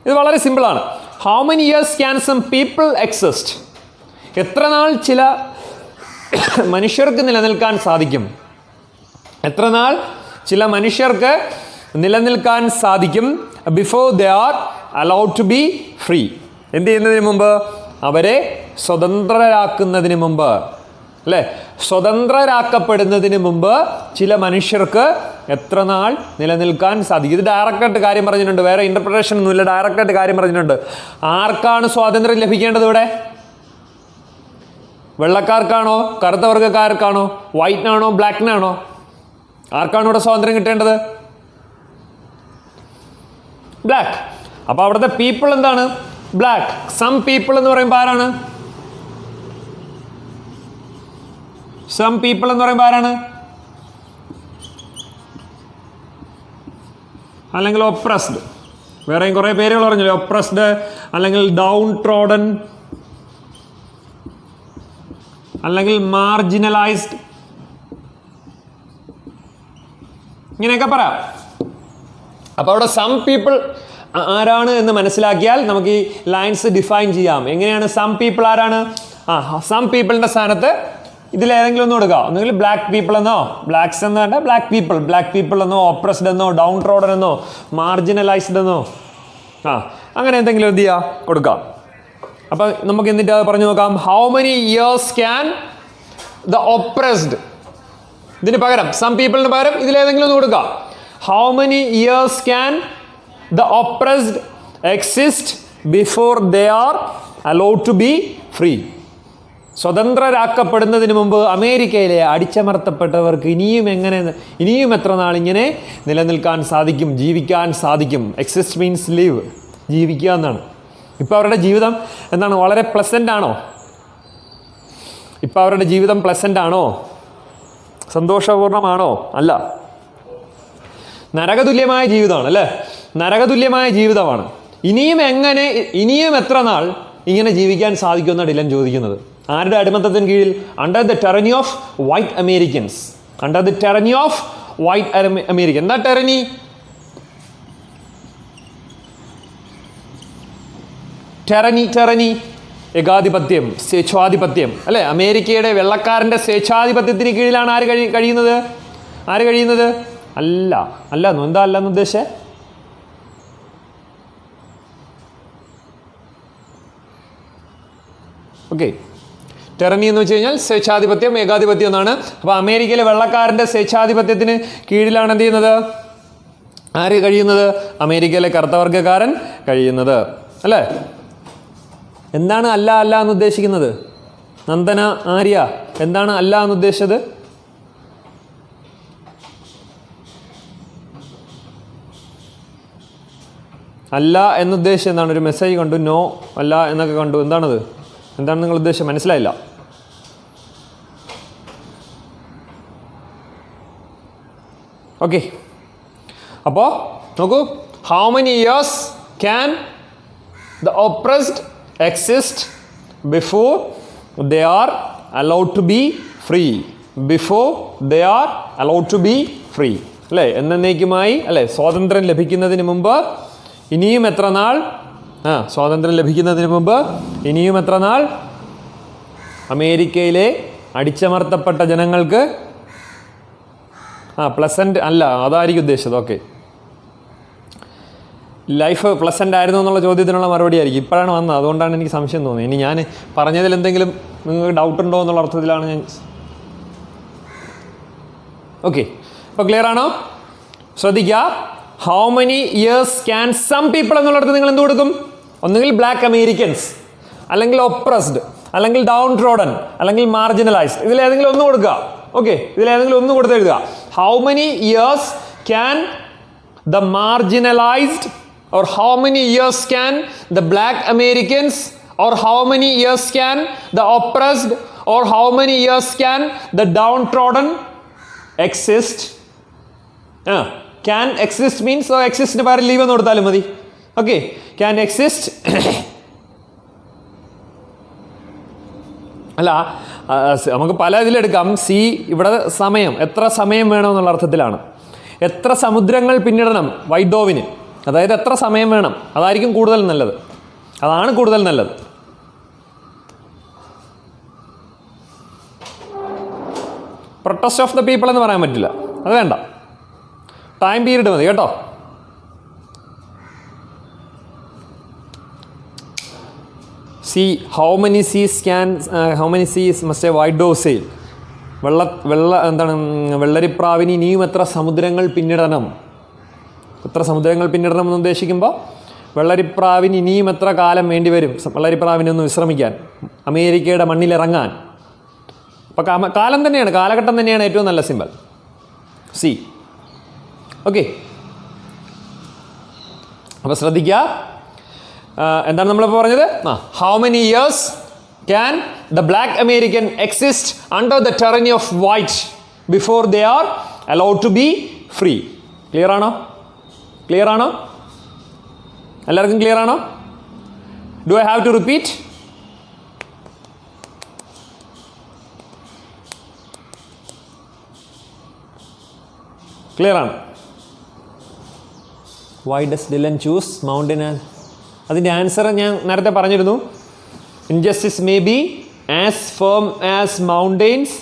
A: ഇത് വളരെ സിമ്പിളാണ്. How many years can some people exist? എത്ര നാൾ ചില മനുഷ്യർക്ക് നിലനിൽക്കാൻ സാധിക്കും? എത്ര നാൾ ചില മനുഷ്യർക്ക് നിലനിൽക്കാൻ സാധിക്കും? Before they are allowed to be free. എന്ത് ചെയ്യുന്നതിന് മുമ്പ്? അവരെ സ്വതന്ത്രരാക്കുന്നതിന് മുമ്പ്, അല്ലേ? സ്വതന്ത്രരാക്കപ്പെടുന്നതിന് മുമ്പ് ചില മനുഷ്യർക്ക് എത്ര നാൾ നിലനിൽക്കാൻ സാധിക്കും? ഇത് ഡയറക്റ്റായിട്ട് കാര്യം പറഞ്ഞിട്ടുണ്ട്, വേറെ ഇൻ്റർപ്രിട്ടേഷൻ ഒന്നുമില്ല, ഡയറക്റ്റായിട്ട് കാര്യം പറഞ്ഞിട്ടുണ്ട്. ആർക്കാണ് സ്വാതന്ത്ര്യം ലഭിക്കേണ്ടത് ഇവിടെ? വെള്ളക്കാർക്കാണോ കറുത്ത വർഗ്ഗക്കാർക്കാണോ വൈറ്റിനാണോ ബ്ലാക്കിനാണോ? ആർക്കാണ് ഇവിടെ സ്വാതന്ത്ര്യം കിട്ടേണ്ടത്? ബ്ലാക്ക്. അപ്പോൾ അവിടുത്തെ പീപ്പിൾ എന്താണ്? ബ്ലാക്ക്. സം പീപ്പിൾ എന്ന് പറയുമ്പോൾ ആരാണ്? സം പീപ്പിൾ എന്ന് പറയുമ്പോൾ ആരാണ്? അല്ലെങ്കിൽ ഒപ്രസ്ഡ്. വേറെയും കുറേ പേരുകൾ പറഞ്ഞില്ലേ, ഒപ്രസ്ഡ് അല്ലെങ്കിൽ ഡൗൺ ട്രോഡൻ അല്ലെങ്കിൽ മാർജിനലൈസ്ഡ്, ഇങ്ങനെയൊക്കെ പറയാം. അപ്പോൾ അവിടെ സം പീപ്പിൾ ആരാണ് എന്ന് മനസ്സിലാക്കിയാൽ നമുക്ക് ഈ ലൈൻസ് ഡിഫൈൻ ചെയ്യാം. എങ്ങനെയാണ് സം പീപ്പിൾ ആരാണ്? സം പീപ്പിളിൻ്റെ സ്ഥാനത്ത് ഇതിലേതെങ്കിലും ഒന്ന് കൊടുക്കുക. ഒന്നുകിൽ ബ്ലാക്ക് പീപ്പിൾ എന്നോ, ബ്ലാക്സ് എന്ന് പറഞ്ഞാൽ ബ്ലാക്ക് പീപ്പിൾ എന്നോ, ഓപ്രസ്ഡ് എന്നോ, ഡൗൺ ട്രോഡൻ എന്നോ, മാർജിനലൈസ്ഡ് എന്നോ, അങ്ങനെ എന്തെങ്കിലും എന്ത് ചെയ്യുക, കൊടുക്കാം. അപ്പം നമുക്ക് എന്നിട്ട് അത് പറഞ്ഞു നോക്കാം. How many years can the oppressed, ഇതിന് പകരം സം പീപ്പിളിന് പകരം ഇതിലേതെങ്കിലും ഒന്ന് കൊടുക്കാം. How many years can the oppressed exist before they are allowed to be free? സ്വതന്ത്രരാക്കപ്പെടുന്നതിന് മുമ്പ് അമേരിക്കയിലെ അടിച്ചമർത്തപ്പെട്ടവർക്ക് ഇനിയും എത്ര നാളിങ്ങനെ നിലനിൽക്കാൻ സാധിക്കും, ജീവിക്കാൻ സാധിക്കും? എക്സിസ്റ്റ് മീൻസ് ലിവ്, ജീവിക്കുക എന്നാണ്. ഇപ്പോൾ അവരുടെ ജീവിതം എന്താണ്? വളരെ പ്ലസൻ്റ് ആണോ? ഇപ്പോൾ അവരുടെ ജീവിതം പ്ലസൻ്റ് ആണോ? സന്തോഷപൂർണ്ണമാണോ? അല്ല, നരകതുല്യമായ ജീവിതമാണ്, അല്ലേ? നരകതുല്യമായ ജീവിതമാണ്. ഇനിയും എത്ര നാൾ ഇങ്ങനെ ജീവിക്കാൻ സാധിക്കുമെന്നാണ് ഡിലൻ ചോദിക്കുന്നത്. ആരുടെ അടിമത്തത്തിന് കീഴിൽ? Under the tyranny of white Americans. Under the tyranny of white American. എന്താ ടെറനി? ടെറനി ഏകാധിപത്യം, സ്വേച്ഛാധിപത്യം അല്ലേ? അമേരിക്കയുടെ വെള്ളക്കാരൻ്റെ സ്വേച്ഛാധിപത്യത്തിന് കീഴിലാണ് ആര് കഴിയുന്നത്? അല്ലെന്നോ? എന്താ അല്ലെന്ന് ഉദ്ദേശിച്ചേ? ഓക്കെ, ടെറനി എന്ന് വെച്ച് കഴിഞ്ഞാൽ സ്വേച്ഛാധിപത്യം, ഏകാധിപത്യം എന്നാണ്. അപ്പോൾ അമേരിക്കയിലെ വെള്ളക്കാരൻ്റെ സ്വേച്ഛാധിപത്യത്തിന് കീഴിലാണ് എന്ത് ചെയ്യുന്നത്? ആര് കഴിയുന്നത്? അമേരിക്കയിലെ കറുത്തവർഗ്ഗക്കാരൻ കഴിയുന്നത് അല്ലേ? എന്താണ് അല്ല എന്ന് ഉദ്ദേശിക്കുന്നത്? നന്ദന, ആര്യ, എന്താണ് അല്ല എന്ന് ഉദ്ദേശിച്ചത്? അല്ല എന്നുദ്ദേശിച്ചത് എന്താണ്? ഒരു മെസ്സേജ് കണ്ടു, നോ അല്ല എന്നൊക്കെ കണ്ടു. എന്താണ് നിങ്ങൾ ഉദ്ദേശിച്ചത്? മനസ്സിലായില്ല. ഓക്കെ, അപ്പോൾ നോക്കൂ, how many years can the oppressed exist before they are allowed to be free? Before they are allowed to be free അല്ലേ? എന്നേക്കുമായി അല്ലേ സ്വാതന്ത്ര്യം ലഭിക്കുന്നതിന് മുമ്പ് ഇനിയും എത്ര നാൾ? സ്വാതന്ത്ര്യം ലഭിക്കുന്നതിന് മുമ്പ് ഇനിയും എത്ര നാൾ അമേരിക്കയിലെ അടിച്ചമർത്തപ്പെട്ട ജനങ്ങൾക്ക് പ്ലസന്റ് അല്ല, അതായിരിക്കും ഉദ്ദേശിച്ചത്. ഓക്കെ, ലൈഫ് പ്ലസൻ്റ് ആയിരുന്നു എന്നുള്ള ചോദ്യത്തിനുള്ള മറുപടി ആയിരിക്കും. ഇപ്പോഴാണ് വന്നത്, അതുകൊണ്ടാണ് എനിക്ക് സംശയം തോന്നിയത്. ഇനി ഞാൻ പറഞ്ഞതിൽ എന്തെങ്കിലും നിങ്ങൾക്ക് ഡൗട്ട് ഉണ്ടോ എന്നുള്ള അർത്ഥത്തിലാണ് ഞാൻ. ഓക്കെ, അപ്പോൾ ക്ലിയർ ആണോ? ശ്രദ്ധിക്കുക, how many years can some people എന്നുള്ളടത്ത് നിങ്ങൾ എന്ത് കൊടുക്കും? ഒന്നുകിൽ ബ്ലാക്ക് അമേരിക്കൻസ്, അല്ലെങ്കിൽ ഒപ്രസ്ഡ്, അല്ലെങ്കിൽ ഡൗൺ ട്രോഡൻ, അല്ലെങ്കിൽ മാർജിനലൈസ്ഡ്. ഇതിലേതെങ്കിലും ഒന്ന് കൊടുക്കുക. ഓക്കെ, ഇതിലേതെങ്കിലും ഒന്ന് കൊടുത്ത് എഴുതുക. How many years can the marginalised, or how many years can the black Americans, or how many years can the oppressed, or how many years can the downtrodden exist? Can exist means exist ന് പകരം ലീവ് എന്ന് കൊടുത്താലും മതി. ഓക്കെ, can exist അല്ല, നമുക്ക് പല ഇതിലെടുക്കാം. സി ഇവിടെ സമയം, എത്ര സമയം വേണമെന്നുള്ള അർത്ഥത്തിലാണ്. എത്ര സമുദ്രങ്ങൾ പിന്നിടണം വൈഡോവിന്, അതായത് എത്ര സമയം വേണം, അതായിരിക്കും കൂടുതൽ നല്ലത്. അതാണ് കൂടുതൽ നല്ലത്. പ്രൊട്ടസ്റ്റ് ഓഫ് ദ പീപ്പിൾ എന്ന് പറയാൻ പറ്റില്ല, അത് വേണ്ട. ടൈം പീരീഡ് മതി കേട്ടോ. സി ഹൗ മെനി സീസ് must A white dough sale. എന്താണ് വെള്ളരിപ്രാവിന് ഇനിയും എത്ര സമുദ്രങ്ങൾ പിന്നിടണം. എത്ര സമുദ്രങ്ങൾ പിന്നിടണം എന്ന് ഉദ്ദേശിക്കുമ്പോൾ വെള്ളരിപ്രാവിന് ഇനിയും എത്ര കാലം വേണ്ടി വരും വെള്ളരിപ്രാവിനൊന്ന് വിശ്രമിക്കാൻ, അമേരിക്കയുടെ മണ്ണിലിറങ്ങാൻ. അപ്പോൾ കാലം തന്നെയാണ്, കാലഘട്ടം തന്നെയാണ് ഏറ്റവും നല്ല സിമ്പൽ. സി ഓക്കെ, അപ്പോൾ ശ്രദ്ധിക്കുക, എന്താണ് നമ്മളിപ്പോൾ പറഞ്ഞത്? How many years can the black American exist under the tyranny of white before they are allowed to be free. Clear ആണോ? ക്ലിയർ ആണോ? എല്ലാവർക്കും ക്ലിയർ ആണോ? Do I have to repeat? Clear ആണ്? Why does Dylan choose mountain? അതിൻ്റെ ആൻസർ ഞാൻ നേരത്തെ പറഞ്ഞിരുന്നു. Injustice may be as firm as mountains.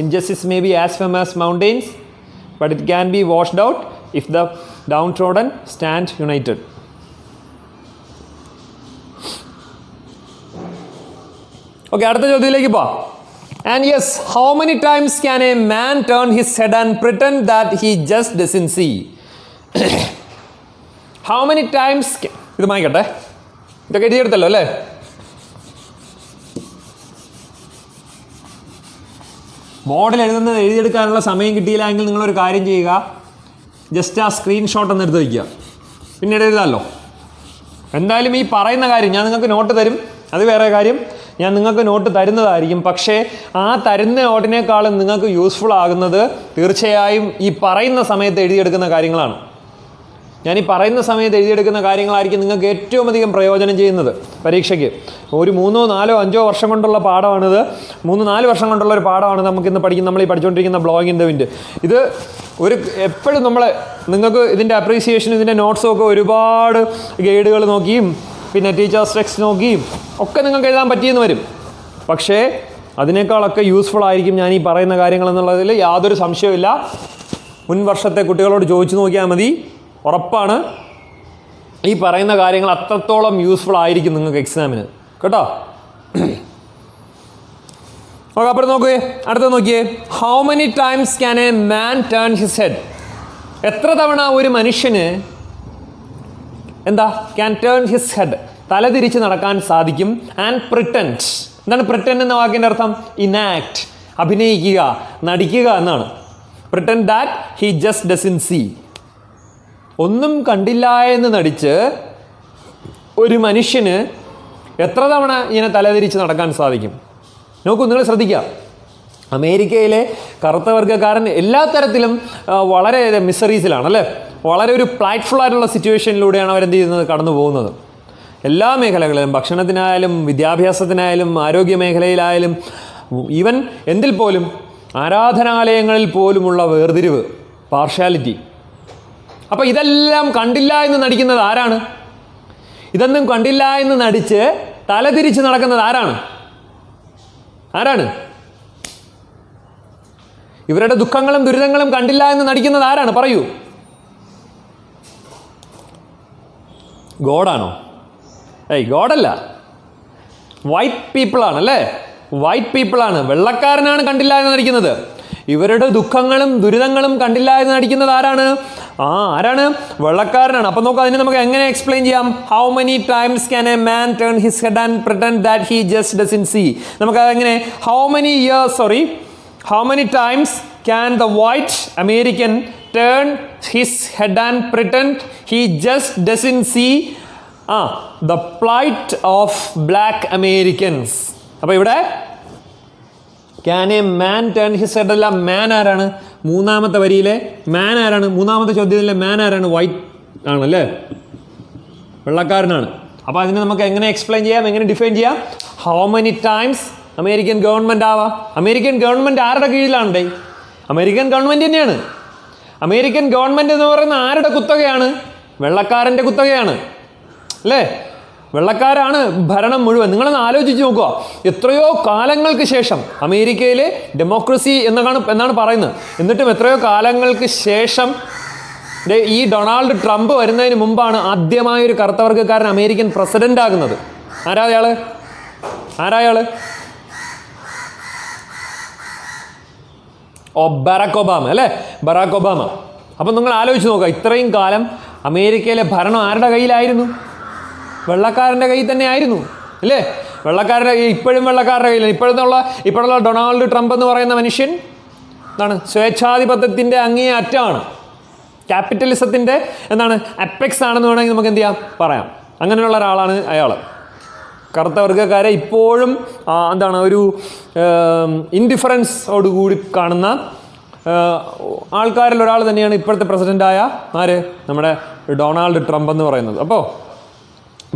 A: Injustice may be as firm as mountains, but it can be washed out if the downtrodden stand united. Okay, അടുത്ത ചോദ്യത്തിലേക്ക് പോവാം. And yes, how many times can a man turn his head and pretend that he just doesn't see? How many times? ഇത് വായിക്കട്ടെ, ഇതൊക്കെ എഴുതിയെടുത്തല്ലോ അല്ലേ? മോഡൽ എഴുതിയെടുക്കാനുള്ള സമയം കിട്ടിയില്ലെങ്കിൽ നിങ്ങളൊരു കാര്യം ചെയ്യുക, ജസ്റ്റ് ആ സ്ക്രീൻഷോട്ട് ഒന്ന് എടുത്ത് വയ്ക്കുക, പിന്നീട് എഴുതാമല്ലോ. എന്തായാലും ഈ പറയുന്ന കാര്യം ഞാൻ നിങ്ങൾക്ക് നോട്ട് തരും, അത് വേറെ കാര്യം. ഞാൻ നിങ്ങൾക്ക് നോട്ട് തരുന്നതായിരിക്കും. പക്ഷേ ആ തരുന്ന നോട്ടിനേക്കാളും നിങ്ങൾക്ക് യൂസ്ഫുൾ ആകുന്നത് തീർച്ചയായും ഈ പറയുന്ന സമയത്ത് എഴുതിയെടുക്കുന്ന കാര്യങ്ങളാണ്. ഞാൻ ഈ പറയുന്ന സമയത്ത് എഴുതിയെടുക്കുന്ന കാര്യങ്ങളായിരിക്കും നിങ്ങൾക്ക് ഏറ്റവും അധികം പ്രയോജനം ചെയ്യുന്നത് പരീക്ഷയ്ക്ക്. ഒരു 3, 4, 5 വർഷം കൊണ്ടുള്ള പാഠമാണിത്. 3, 4 വർഷം കൊണ്ടുള്ള ഒരു പാഠമാണ് നമുക്കിന്ന് നമ്മൾ ഈ പഠിച്ചുകൊണ്ടിരിക്കുന്ന ബ്ലോയിങ് ഇൻ ദ വിൻഡ്. ഇത് എപ്പോഴും നിങ്ങൾക്ക് ഇതിൻ്റെ അപ്രീസിയേഷൻ, ഇതിൻ്റെ നോട്ട്സും ഒക്കെ ഒരുപാട് ഗൈഡുകൾ നോക്കിയും പിന്നെ ടീച്ചേഴ്സ് ടെക്സ്റ്റ് നോക്കിയും ഒക്കെ നിങ്ങൾക്ക് എഴുതാൻ പറ്റിയെന്ന് വരും. പക്ഷേ അതിനേക്കാളൊക്കെ യൂസ്ഫുൾ ആയിരിക്കും ഞാൻ ഈ പറയുന്ന കാര്യങ്ങൾ എന്നുള്ളതിൽ യാതൊരു സംശയവുമില്ല. മുൻ വർഷത്തെ കുട്ടികളോട് ചോദിച്ചു നോക്കിയാൽ മതി, ഉറപ്പാണ് ഈ പറയുന്ന കാര്യങ്ങൾ അത്രത്തോളം യൂസ്ഫുൾ ആയിരിക്കും നിങ്ങൾക്ക് എക്സാമിന് കേട്ടോ. അപ്പുറം നോക്കുകയെ, അടുത്ത നോക്കിയേ. How many times can a man turn his head? എത്ര തവണ ഒരു മനുഷ്യന് ക്യാൻ ടേൺ ഹിസ് ഹെഡ്, തലതിരിച്ച് നടക്കാൻ സാധിക്കും. ആൻഡ് പ്രിറ്റൻഡ്, എന്താണ് പ്രിറ്റൻഡ് എന്ന വാക്കിൻ്റെ അർത്ഥം? ഇനാക്ട്, അഭിനയിക്കുക, നടിക്കുക എന്നാണ്. Pretend that he just doesn't see, ഒന്നും കണ്ടില്ല എന്ന് നടിച്ച് ഒരു മനുഷ്യന് എത്ര തവണ ഇങ്ങനെ തലതിരിച്ച് നടക്കാൻ സാധിക്കും? നോക്കൂ, നിങ്ങൾ ശ്രദ്ധിക്കുക. അമേരിക്കയിലെ കറുത്ത വർഗ്ഗക്കാരൻ എല്ലാ തരത്തിലും വളരെ മിസറീസിലാണ് അല്ലേ. വളരെ ഒരു പ്ലാറ്റ്ഫുൾ ആയിട്ടുള്ള സിറ്റുവേഷനിലൂടെയാണ് അവരെന്ത് ചെയ്യുന്നത്, കടന്നു പോകുന്നത്. എല്ലാ മേഖലകളിലും, ഭക്ഷണത്തിനായാലും വിദ്യാഭ്യാസത്തിനായാലും ആരോഗ്യ മേഖലയിലായാലും ഈവൻ എന്തിൽ പോലും, ആരാധനാലയങ്ങളിൽ പോലുമുള്ള വേർതിരിവ്, പാർഷ്യാലിറ്റി. അപ്പോൾ ഇതെല്ലാം കണ്ടില്ല എന്ന് നടിക്കുന്നത് ആരാണ്? ഇതൊന്നും കണ്ടില്ല എന്ന് നടിച്ച് തലതിരിച്ച് നടക്കുന്നത് ആരാണ്? ഇവരുടെ ദുഃഖങ്ങളും ദുരിതങ്ങളും കണ്ടില്ല എന്ന് നടിക്കുന്നത് ആരാണ്? പറയൂ. ഗോഡാണോ? ഗോഡല്ല, വൈറ്റ് പീപ്പിളാണ് അല്ലേ. വൈറ്റ് പീപ്പിളാണ്, വെള്ളക്കാരനാണ് കണ്ടില്ല എന്ന് നടിക്കുന്നത്. ഇവരുടെ ദുഃഖങ്ങളും ദുരിതങ്ങളും കണ്ടില്ല എന്ന് നടിക്കുന്നത് ആരാണ്? ആരാണ്? വെള്ളക്കാരനാണ്. അപ്പം നോക്കാം, അതിനെ നമുക്ക് എങ്ങനെ എക്സ്പ്ലെയിൻ ചെയ്യാം? How many times can a man turn his head and pretend that he just doesn't see? നമുക്ക് അതെങ്ങനെ, how many times can the white American turn his head and pretend he just doesn't see the plight of black Americans. അപ്പോൾ ഇവിടെ can a man turn his head അല്ല, മാൻ ആരാണ്? മൂന്നാമത്തെ വരിയിലെ മാൻ ആരാണ്? മൂന്നാമത്തെ ചോദ്യത്തിലെ മാൻ ആരാണ്? വൈറ്റ് ആണല്ലേ, വെള്ളക്കാരനാണ്. അപ്പോൾ അതിനെ നമുക്ക് എങ്ങനെ എക്സ്പ്ലെയിൻ ചെയ്യാം, എങ്ങനെ ഡിഫൈൻ ചെയ്യാം? How many times American government ആവാം. അമേരിക്കൻ ഗവൺമെൻറ് ആരുടെ കീഴിലാണ്? അമേരിക്കൻ ഗവൺമെൻറ് തന്നെയാണ്. അമേരിക്കൻ ഗവൺമെൻറ് എന്ന് പറയുന്ന ആരുടെ കുത്തകയാണ്? വെള്ളക്കാരൻ്റെ കുത്തകയാണ് അല്ലേ. വെള്ളക്കാരാണ് ഭരണം മുഴുവൻ. നിങ്ങളൊന്ന് ആലോചിച്ച് നോക്കുക, എത്രയോ കാലങ്ങൾക്ക് ശേഷം അമേരിക്കയിലെ ഡെമോക്രസി എന്നാണ് പറയുന്നത്. എന്നിട്ടും എത്രയോ കാലങ്ങൾക്ക് ശേഷം ഈ ഡൊണാൾഡ് ട്രംപ് വരുന്നതിന് മുമ്പാണ് ആദ്യമായൊരു കറുത്ത വർഗ്ഗക്കാരൻ അമേരിക്കൻ പ്രസിഡന്റ് ആകുന്നത്. ആരായാള്? ബറാക്ക് ഒബാമ അല്ലേ, ബറാക്ക് ഒബാമ. അപ്പം നിങ്ങൾ ആലോചിച്ച് നോക്കുക, ഇത്രയും കാലം അമേരിക്കയിലെ ഭരണം ആരുടെ കയ്യിലായിരുന്നു? വെള്ളക്കാരൻ്റെ കയ്യിൽ തന്നെ ആയിരുന്നു അല്ലേ. വെള്ളക്കാരുടെ ഇപ്പോഴും വെള്ളക്കാരുടെ കയ്യിലാണ്. ഇപ്പോഴുള്ള ഡൊണാൾഡ് ട്രംപ് എന്ന് പറയുന്ന മനുഷ്യൻ സ്വേച്ഛാധിപത്യത്തിൻ്റെ അങ്ങേ അറ്റമാണ്, ക്യാപിറ്റലിസത്തിൻ്റെ അപ്പെക്സ് ആണെന്ന് വേണമെങ്കിൽ നമുക്ക് എന്ത് ചെയ്യാം, പറയാം. അങ്ങനെയുള്ള ഒരാളാണ് അയാൾ. കറുത്ത വർഗ്ഗക്കാരെ ഇപ്പോഴും ഒരു ഇൻഡിഫറൻസോടുകൂടി കാണുന്ന ആൾക്കാരിൽ ഒരാൾ തന്നെയാണ് ഇപ്പോഴത്തെ പ്രസിഡൻ്റായ നമ്മുടെ ഡൊണാൾഡ് ട്രംപ് എന്ന് പറയുന്നത്. അപ്പോൾ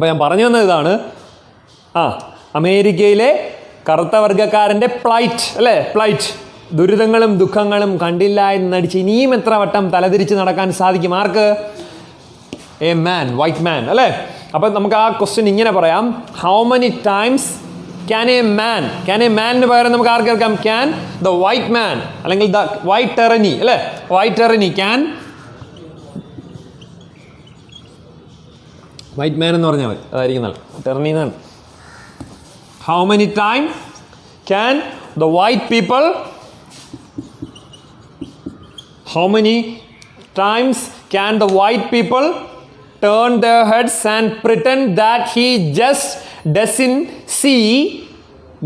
A: ഞാൻ പറഞ്ഞു വന്നത് ഇതാണ്, അമേരിക്കയിലെ കറുത്ത വർഗ്ഗക്കാരൻ്റെ പ്ലൈറ്റ് അല്ലേ, പ്ലൈറ്റ്, ദുരിതങ്ങളും ദുഃഖങ്ങളും കണ്ടില്ല എന്ന് നടിച്ച് ഇനിയും എത്ര വട്ടം തലതിരിച്ച് നടക്കാൻ സാധിക്കും? ആർക്ക്? എ മാൻ, വൈറ്റ് മാൻ അല്ലേ. അപ്പം നമുക്ക് ആ ക്വസ്റ്റ്യൻ ഇങ്ങനെ പറയാം, how many times can a മാനിന് പകരം നമുക്ക് ആർക്ക് കേൾക്കാം? ക്യാൻ ദ വൈറ്റ് മാൻ അല്ലെങ്കിൽ ദ വൈറ്റ് ടെറനി അല്ലേ, വൈറ്റ് ടെറനി ക്യാൻ, വൈറ്റ് മാൻ എന്ന് പറഞ്ഞാൽ മതി, അതായിരിക്കും നല്ല, ടെറനി എന്നാണ്. How many time can the white people, how many times can the white people turn their heads and pretend that he just doesn't see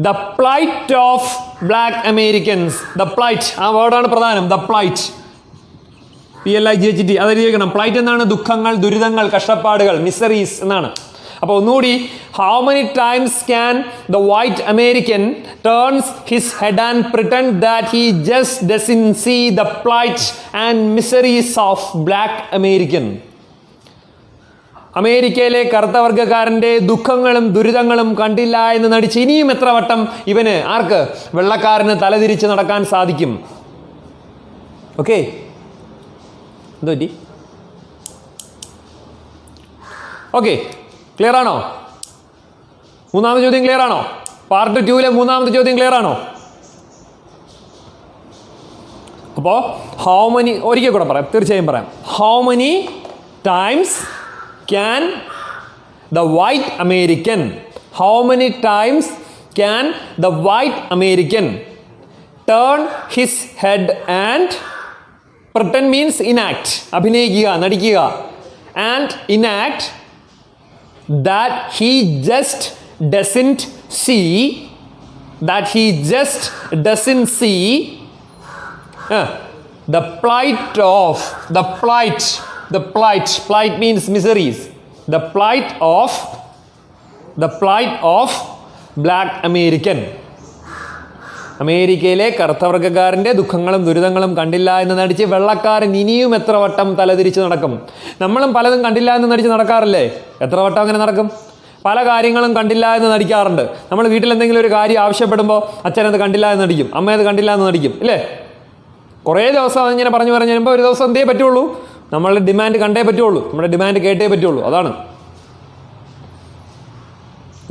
A: the plight of black Americans. The plight, ആ വേർഡാണ് പ്രധാനം, the plight, PLIGHT. അതായിരിക്കണം. പ്ലൈറ്റ് എന്നാണ് ദുഃഖങ്ങൾ, ദുരിതങ്ങൾ, കഷ്ടപ്പാടുകൾ, മിസറീസ് എന്നാണ്. അപ്പോൾ ഒന്നുകൂടി, how many times can the white American turns his head and pretend that he just doesn't see the plight and miseries of black American. അമേരിക്കയിലെ കറുത്തവർഗ്ഗക്കാരൻ്റെ ദുഃഖങ്ങളും ദുരിതങ്ങളും കണ്ടില്ല എന്ന് നടിച്ച് ഇനിയും എത്ര വട്ടം ഇവന് ആർക്ക് വെള്ളക്കാരന് തലതിരിച്ച് നടക്കാൻ സാധിക്കും? ഓക്കെ, എന്തോ പറ്റി? ഓക്കെ, ക്ലിയർ ആണോ? മൂന്നാമത്തെ ചോദ്യം ക്ലിയർ ആണോ? പാർട്ട് 2-ലെ മൂന്നാമത്തെ ചോദ്യം ക്ലിയർ ആണോ? അപ്പോൾ ഹൗ മെനി, ഒരിക്കൽ കൂടെ പറയാം, തീർച്ചയായും പറയാം. How many times can the white American, how many times can the white American turn his head and pretend means enact, abhinayikka, nadikka, and enact that he just doesn't see, that he just doesn't see the plight of, the plight means miseries, the plight of black American. അമേരിക്കയിലെ കറുത്തവർഗ്ഗക്കാരൻ്റെ ദുഃഖങ്ങളും ദുരിതങ്ങളും കണ്ടില്ല എന്ന് നടിച്ച് വെള്ളക്കാരൻ ഇനിയും എത്ര വട്ടം തലതിരിച്ച് നടക്കും? നമ്മളും പലതും കണ്ടില്ല എന്ന് നടിച്ച് നടക്കാറില്ലേ? എത്ര വട്ടം അങ്ങനെ നടക്കും? പല കാര്യങ്ങളും കണ്ടില്ല എന്ന് നടിക്കാറുണ്ട്. നമ്മൾ വീട്ടിൽ എന്തെങ്കിലും ഒരു കാര്യം ആവശ്യപ്പെടുമ്പോൾ അച്ഛനത് കണ്ടില്ല എന്ന് നടിക്കും, അമ്മയത് കണ്ടില്ല എന്ന് നടിക്കും, ഇല്ലേ? കുറേ ദിവസം അതിങ്ങനെ പറഞ്ഞു വരുമ്പോൾ ഒരു ദിവസം എന്തേ പറ്റുള്ളൂ, നമ്മളുടെ ഡിമാൻഡ് കണ്ടേ പറ്റുള്ളൂ, നമ്മുടെ ഡിമാൻഡ് കേട്ടേ പറ്റുള്ളൂ. അതാണ്.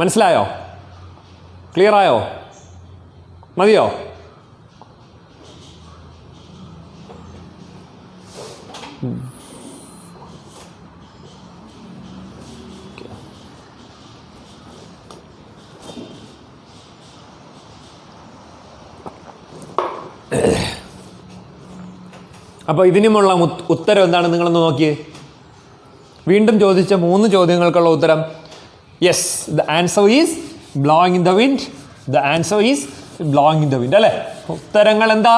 A: മനസ്സിലായോ? ക്ലിയർ ആയോ? മതിയോ? അപ്പോൾ ഇതിനുമുള്ള ഉത്തരം എന്താണ്? നിങ്ങളൊന്ന് നോക്കിയേ. വീണ്ടും ചോദിച്ച 3 ചോദ്യങ്ങൾക്കുള്ള ഉത്തരം yes, the answer is blowing in the wind. The answer is blowing in the wind, അല്ലേ? ഉത്തരങ്ങൾ എന്താ?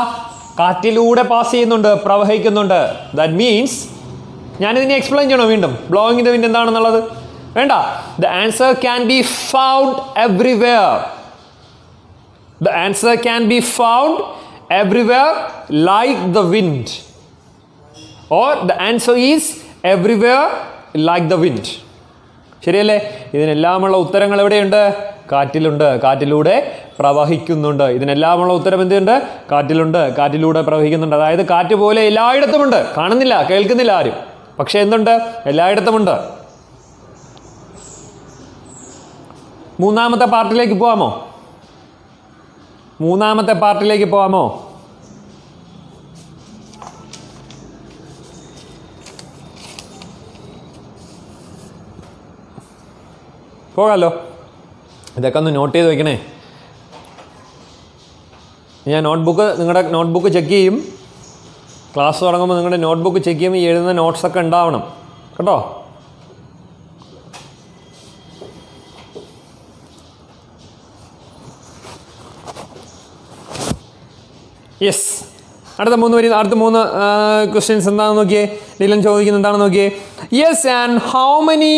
A: കാറ്റിലൂടെ പാസ് ചെയ്യുന്നുണ്ട്, പ്രവഹിക്കുന്നുണ്ട്. ദാറ്റ് മീൻസ് ഞാനിതിനെ എക്സ്പ്ലെയിൻ ചെയ്യണോ വീണ്ടും? ബ്ലോയിങ് ഇൻ ദ വിൻഡ് എന്താണെന്നുള്ളത് വേണ്ട. The answer can be found everywhere. The answer can be found everywhere like the wind. Or the answer is everywhere like the wind. ശരിയല്ലേ? ഇതിനെല്ലാമുള്ള ഉത്തരങ്ങൾ എവിടെയുണ്ട്? കാറ്റിലുണ്ട്, കാറ്റിലൂടെ പ്രവഹിക്കുന്നുണ്ട്. ഇതിനെല്ലാമുള്ള ഉത്തരം എന്തുണ്ട്? കാറ്റിലുണ്ട്, കാറ്റിലൂടെ പ്രവഹിക്കുന്നുണ്ട്. അതായത് കാറ്റ് പോലെ എല്ലായിടത്തുമുണ്ട്. കാണുന്നില്ല, കേൾക്കുന്നില്ല ആരും, പക്ഷെ എന്തുണ്ട്? എല്ലായിടത്തുമുണ്ട്. മൂന്നാമത്തെ പാർട്ടിലേക്ക് പോകാമോ? പോകാമല്ലോ. ഇതൊക്കെ ഒന്ന് നോട്ട് ചെയ്ത് വയ്ക്കണേ. ഞാൻ നിങ്ങളുടെ നോട്ട്ബുക്ക് ചെക്ക് ചെയ്യും. ക്ലാസ് തുടങ്ങുമ്പോൾ നിങ്ങളുടെ നോട്ട്ബുക്ക് ചെക്ക് ചെയ്യുമ്പോൾ ഈ എഴുതുന്ന നോട്ട്സൊക്കെ ഉണ്ടാവണം കേട്ടോ. യെസ്, അടുത്ത 3 ക്വസ്റ്റ്യൻസ് എന്താണെന്ന് നോക്കിയേ. ഡീലൻ ചോദിക്കുന്നത് എന്താണെന്ന് നോക്കിയേ. Yes, and how many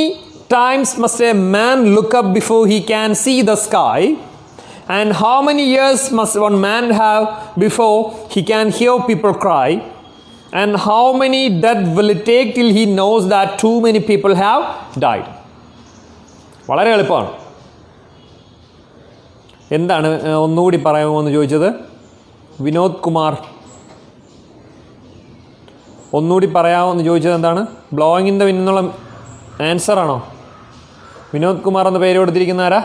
A: times must a man look up before he can see the sky? And how many years must one man have before he can hear people cry? And how many deaths will it take till he knows that too many people have died? വളരെ എളുപ്പമാണ്. എന്താണ് ഒന്നുകൂടി പറയാമോ എന്ന് ചോദിച്ചത് വിനോദ് കുമാർ. ഒന്നുകൂടി പറയാമോ എന്ന് ചോദിച്ചത് എന്താണ്? ബ്ലോയിങ് ഇൻ ദ വിൻഡ് എന്നുള്ള ആൻസർ ആണോ? വിനോദ് കുമാർ എന്ന പേര് കൊടുത്തിരിക്കുന്ന ആരാ?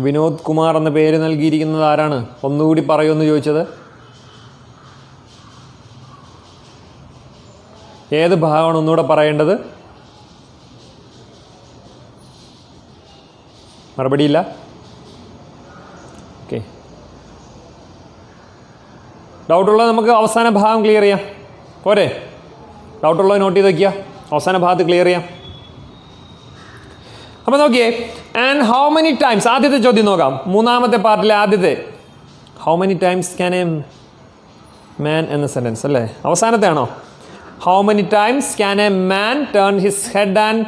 A: വിനോദ് കുമാർ എന്ന പേര് നൽകിയിരിക്കുന്നത് ആരാണ്? ഒന്നുകൂടി പറയുമെന്ന് ചോദിച്ചത്. ഏത് ഭാഗമാണ് ഒന്നുകൂടെ പറയേണ്ടത്? മറുപടിയില്ല. ഓക്കെ, ഡൗട്ടുള്ളത് നമുക്ക് അവസാന ഭാഗം ക്ലിയർ ചെയ്യാം. പോരെ? ഡൗട്ടുള്ളത് നോട്ട് ചെയ്ത് വയ്ക്കുക, അവസാന ഭാഗത്ത് ക്ലിയർ ചെയ്യാം. അപ്പോൾ നോക്കിയേ. ആൻഡ് ഹൗ മെനി ടൈംസ്, ആദ്യത്തെ ചോദ്യം നോക്കാം. മൂന്നാമത്തെ പാർട്ടിലെ ആദ്യത്തെ how many times can a man എന്ന സെൻറ്റൻസ് അല്ലേ? അവസാനത്തെ ആണോ? How many times can a man turn his head and